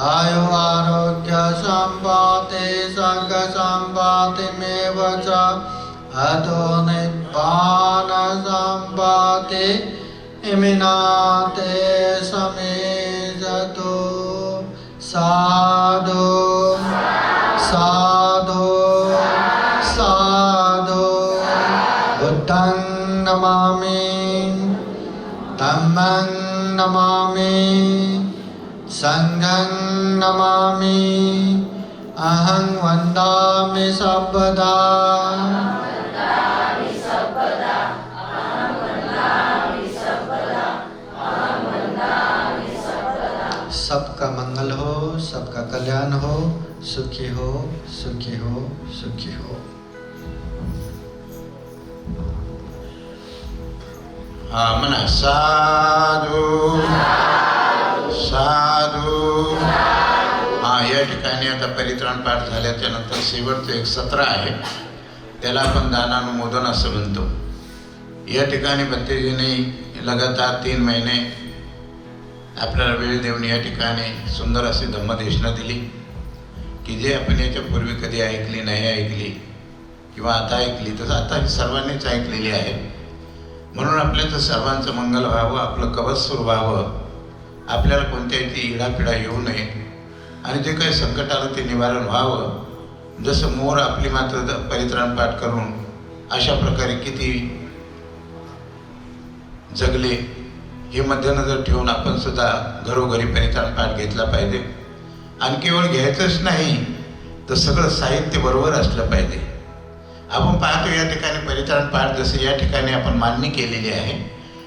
आयु आरोग्य सम्पत्ति सर्ग सम्पत्तिमेव च अतो निब्बान सम्पत्ति इमिनाते समेजतो साधु साधु साधु बुद्धं नमामि धम्मं नमामि संघं नमामि अहं वन्दामि सर्वदा सबका मंगल हो, सबका कल्याण हो, सुखी हो, सुखी हो, सुखी हो। हा म्हणा साधू साधू। हा या ठिकाणी आता परित्राण पाठ झाल्याच्या नंतर शेवटचं एक सत्र आहे, त्याला आपण दानानुमोदन असं म्हणतो। या ठिकाणी भंतेजींनी लगातार 3 महिने आपल्याला वेळ देऊन या ठिकाणी सुंदर अशी धम्मदेशना दिली की जे आपण याच्या पूर्वी कधी ऐकली नाही ऐकली किंवा आता ऐकली, तसं आता सर्वांनीच ऐकलेली आहे। म्हणून आपल्याचं सर्वांचं मंगल व्हावं, आपलं कवचसूर व्हावं, आपल्याला कोणत्याही इडापिडा येऊ नये आणि जे काही संकट आलं ते निवारण व्हावं। जसं मोर आपली मात्र परित्राण पाठ करून अशा प्रकारे किती जगले हे मध्यनजर ठेवून आपण सुद्धा घरोघरी परित्राण पाठ घेतला पाहिजे। आणि केवळ घ्यायचंच नाही तर सगळं साहित्य बरोबर असलं पाहिजे। आपण पाहतो या ठिकाणी परित्राण पाठ जसं या ठिकाणी आपण मांडणी केलेली आहे,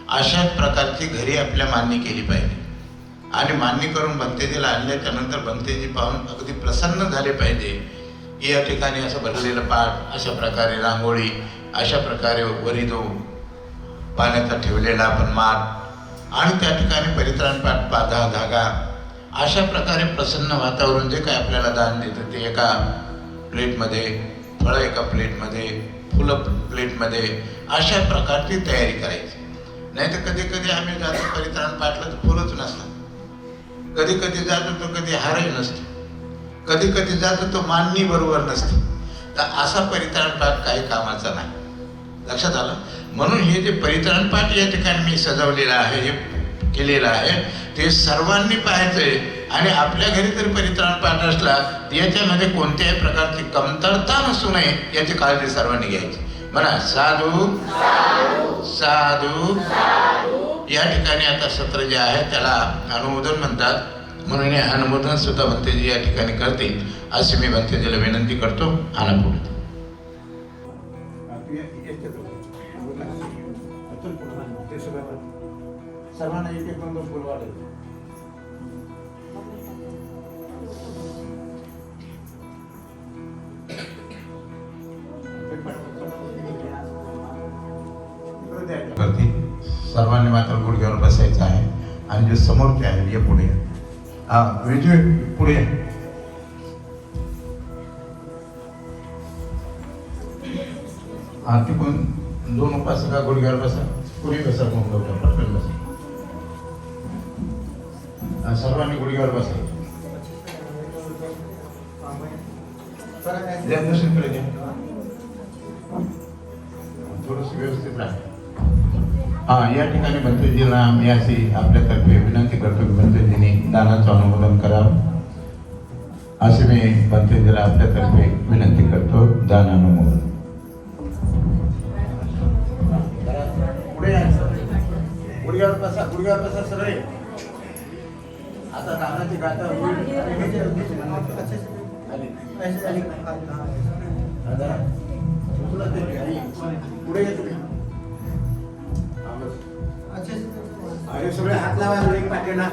अशाच प्रकारची घरी आपल्या मांडणी केली पाहिजे। आणि मांडणी करून भंतेजीला आणल्याच्या नंतर भंतेजी पाहून अगदी प्रसन्न झाले पाहिजे की या ठिकाणी असं भरलेलं पाठ, अशा प्रकारे रांगोळी, अशा प्रकारे वरी जो पाण्याचा ठेवलेला आपण माठ आणि त्या ठिकाणी परित्राण पाठ पाधा धागा, अशा प्रकारे प्रसन्न वातावरण जे काय आपल्याला दान देतं ते एका प्लेटमध्ये, फळं एका प्लेटमध्ये, फुलं प्लेटमध्ये, अशा प्रकारची तयारी करायची। नाही तर कधी कधी आम्ही जातो परित्राण पाठला तर फुलंच नसतात, कधी कधी जातो तो कधी हारही नसतो, कधी कधी जातो तो मांडणी बरोबर नसते। तर असा परित्राण पाठ काही कामाचा नाही, लक्षात आलं। म्हणून हे जे परित्राण पाठ या ठिकाणी मी सजवलेलं आहे, हे केलेलं आहे, ते सर्वांनी पाहायचंय। आणि आपल्या घरी जर परित्राण पाठ असला याच्यामध्ये कोणत्याही प्रकारची कमतरता नसू नये याची काळजी सर्वांनी घ्यायची। म्हणा साधू साधू। या ठिकाणी आता सत्र जे आहे त्याला अनुमोदन म्हणतात, म्हणून हे अनुमोदन सुद्धा भंतेजी या ठिकाणी करतील अशी मी भंतेजीला विनंती करतो। आनंद सर्वांना एक एक दोन फुल वाढेल। सर्वांनी मात्र गुडघ्यावर बसायचं आहे आणि जे समोरचे आहे ये पुढे, हा विजय पुढे। हा तिकडून 2 उपासका गुडघ्यावर बसा, पुढे बसा, पटकन बसा, सर्वांनी गुडघ्यावर बसा। थोडंसं व्यवस्थित राहा। हा या ठिकाणी भंतेजींना मी अशी आपल्यातर्फे विनंती करतो की भंतेजींनी दानाचं अनुमोदन करावं, असे मी भंतेजीला आपल्यातर्फे विनंती करतो। दान अनुमोदन गुडघ्यावर बसा, गुडघ्यावर बसा सगळे। आता दानाची गाथा होईल, पुढे अरे सगळे हात लावा, एक पाठीला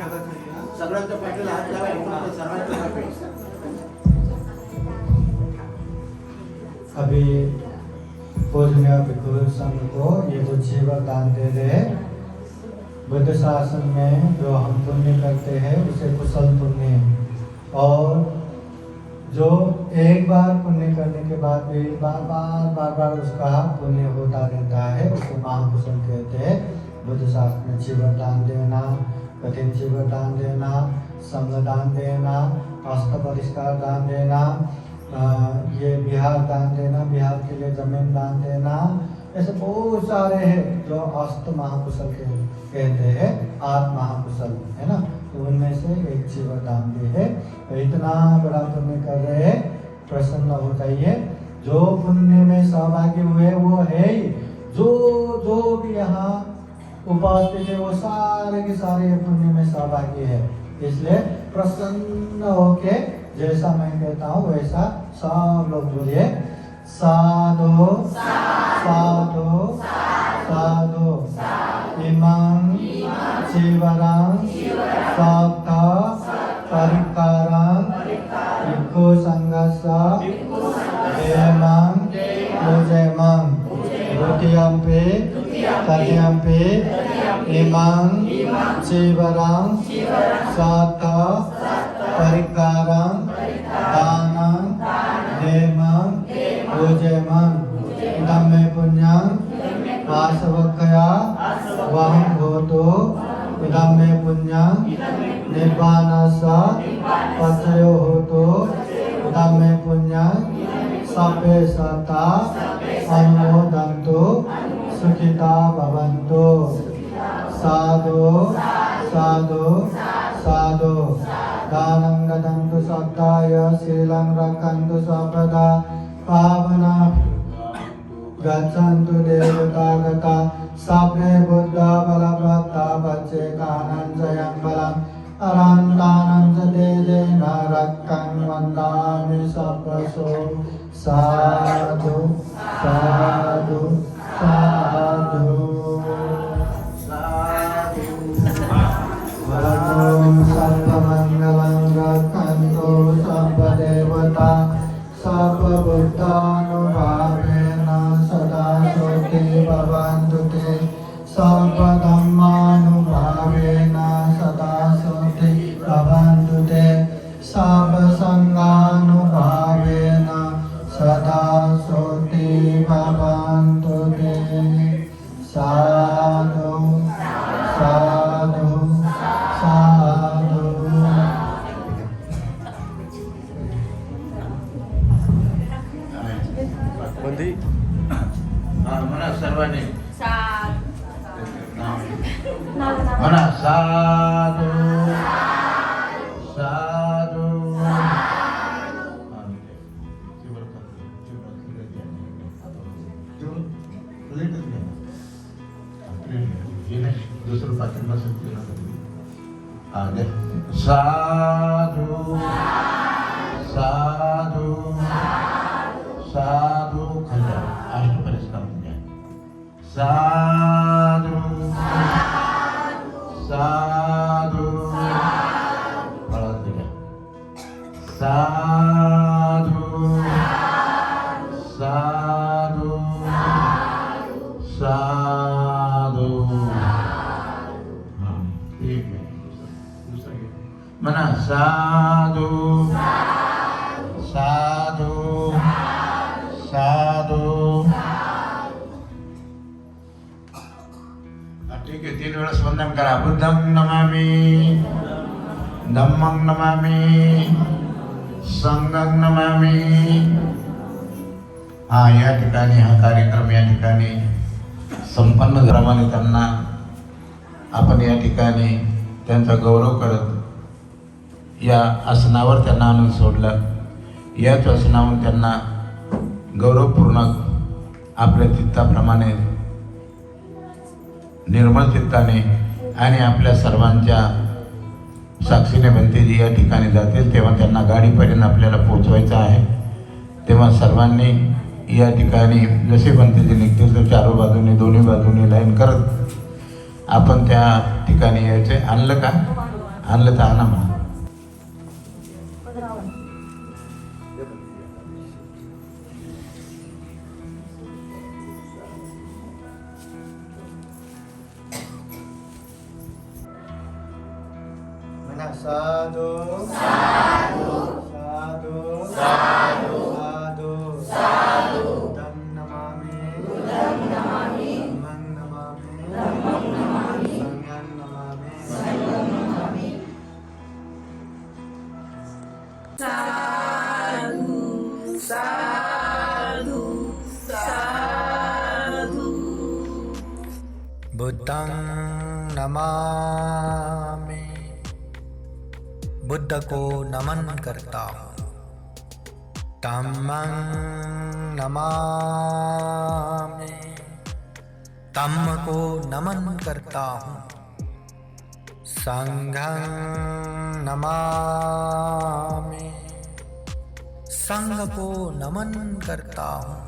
सगळ्यांच्या पाठीला हात लावा, सर्वांच्या पाठी। अभी पूजनीय भिक्षु संघ को ये जो जीवन दान दे रहे हैं, बुद्ध शासन में जो हम पुण्य करते हैं उसे कुशल पुण्य और जो एक बार पुण्य करने के बाद भी बार उसका पुण्य होता रहता है, उसको महाकुशल कहते हैं। बुद्ध शास्त्र में जीवन दान देना, कठिन जीवन दान देना, संग दान देना, अस्त परिष्कार दान देना, ये बिहार दान देना, बिहार के लिए जमीन दान देना, ऐसे बहुत सारे हैं जो अस्त महाकुशल कहते हैं, आत्म महाकुशल है ना। तो उनमें से एक जीवन दान भी है। तो इतना बड़ा पुण्य कर रहे हैं, प्रसन्न हो जाइए। जो पुण्य में सहभागी हुए वो है ही, जो भी यहाँ उपस्थित है वो सारे के सारे पुण्य में सहभागी है। इसलिए प्रसन्न होके जैसा मैं कहता हूँ वैसा सब लोग बोलिए, साधु साधु साधु इमं जीवरं सप्त परिकारं भिक्खु संघस्य देमं पूजयमं द्वितीयम्पि तृतीयम्पि इमं जीवरं सप्त परिकारं दानं देमं पूजयमं इदं मे पुण्यं आसवक्कया वहं भूतो इदं मे पुण्यं निब्बानस्य पचयो होतो इदं मे पुण्यं सप्पे सत्ता अनुमोदन्तु सुखिता भवन्तु। साधु साधु साधु दानं ददन्तु सत्ताय शीलं रक्षन्तु सर्वदा पावना गच्छन्तु देवता गता सप्रे बुद्ध बलवत्ता बच्चे कानं जयं बलम् अरन्तानं च तेजेन रक्षं वन्दामि सर्वसो। साधु साधु साधु वरदं सर्वमङ्गलं रक्षन्तु सर्वदेवता सर्वभूतानुभावेन सदा सुखी भवन्तु ते सर्वधर्मानुभावेन सदा सुखी भवन्तु ते सर्वसङ्गानुभावेन सदा सुखी भवन्तु ते। साधु साधु साधु। म्हणा सर्वांनी म्हणा साधू साधू। दुसरं पाचन साधू साधू साधू खंडा अष्ट परिष्कार साधु साधु साधु साधु साधु। ठीक है, मना साधु साधु साधु। ठीक है, 3 वेळा वंदन करा। बुद्धं नमामि, धम्मं नमामि, संघं नमामि। या ठिकाणी हा कार्यक्रम या ठिकाणी संपन्न झाल्याने त्यांना आपण या ठिकाणी त्यांचा गौरव करत या आसनावर त्यांना आणून सोडलं। याच आसनावर त्यांना गौरवपूर्वक आपल्या चित्ताप्रमाणे निर्मळ चित्ताने आणि आपल्या सर्वांच्या साक्षीने भंतेजी या ठिकाणी जातील तेव्हा त्यांना गाडीपर्यंत आपल्याला पोहोचवायचं आहे। तेव्हा सर्वांनी या ठिकाणी जसे भंतेजी निघतील तर चारो बाजूने दोन्ही बाजूने लाईन करत आपण त्या ठिकाणी यायचे। आणलं का? आणलं तर आणा म्हणा। साधु साधु साधु साधु साधु बुद्धं नमामि धम्मं नमामि संघं नमामि बुद्धं नमामि बुद्ध को नमन करता हूँ। धम्मं नमामि धम्म को नमन करता हूँ। संघं नमामि संघ को नमन करता हूँ।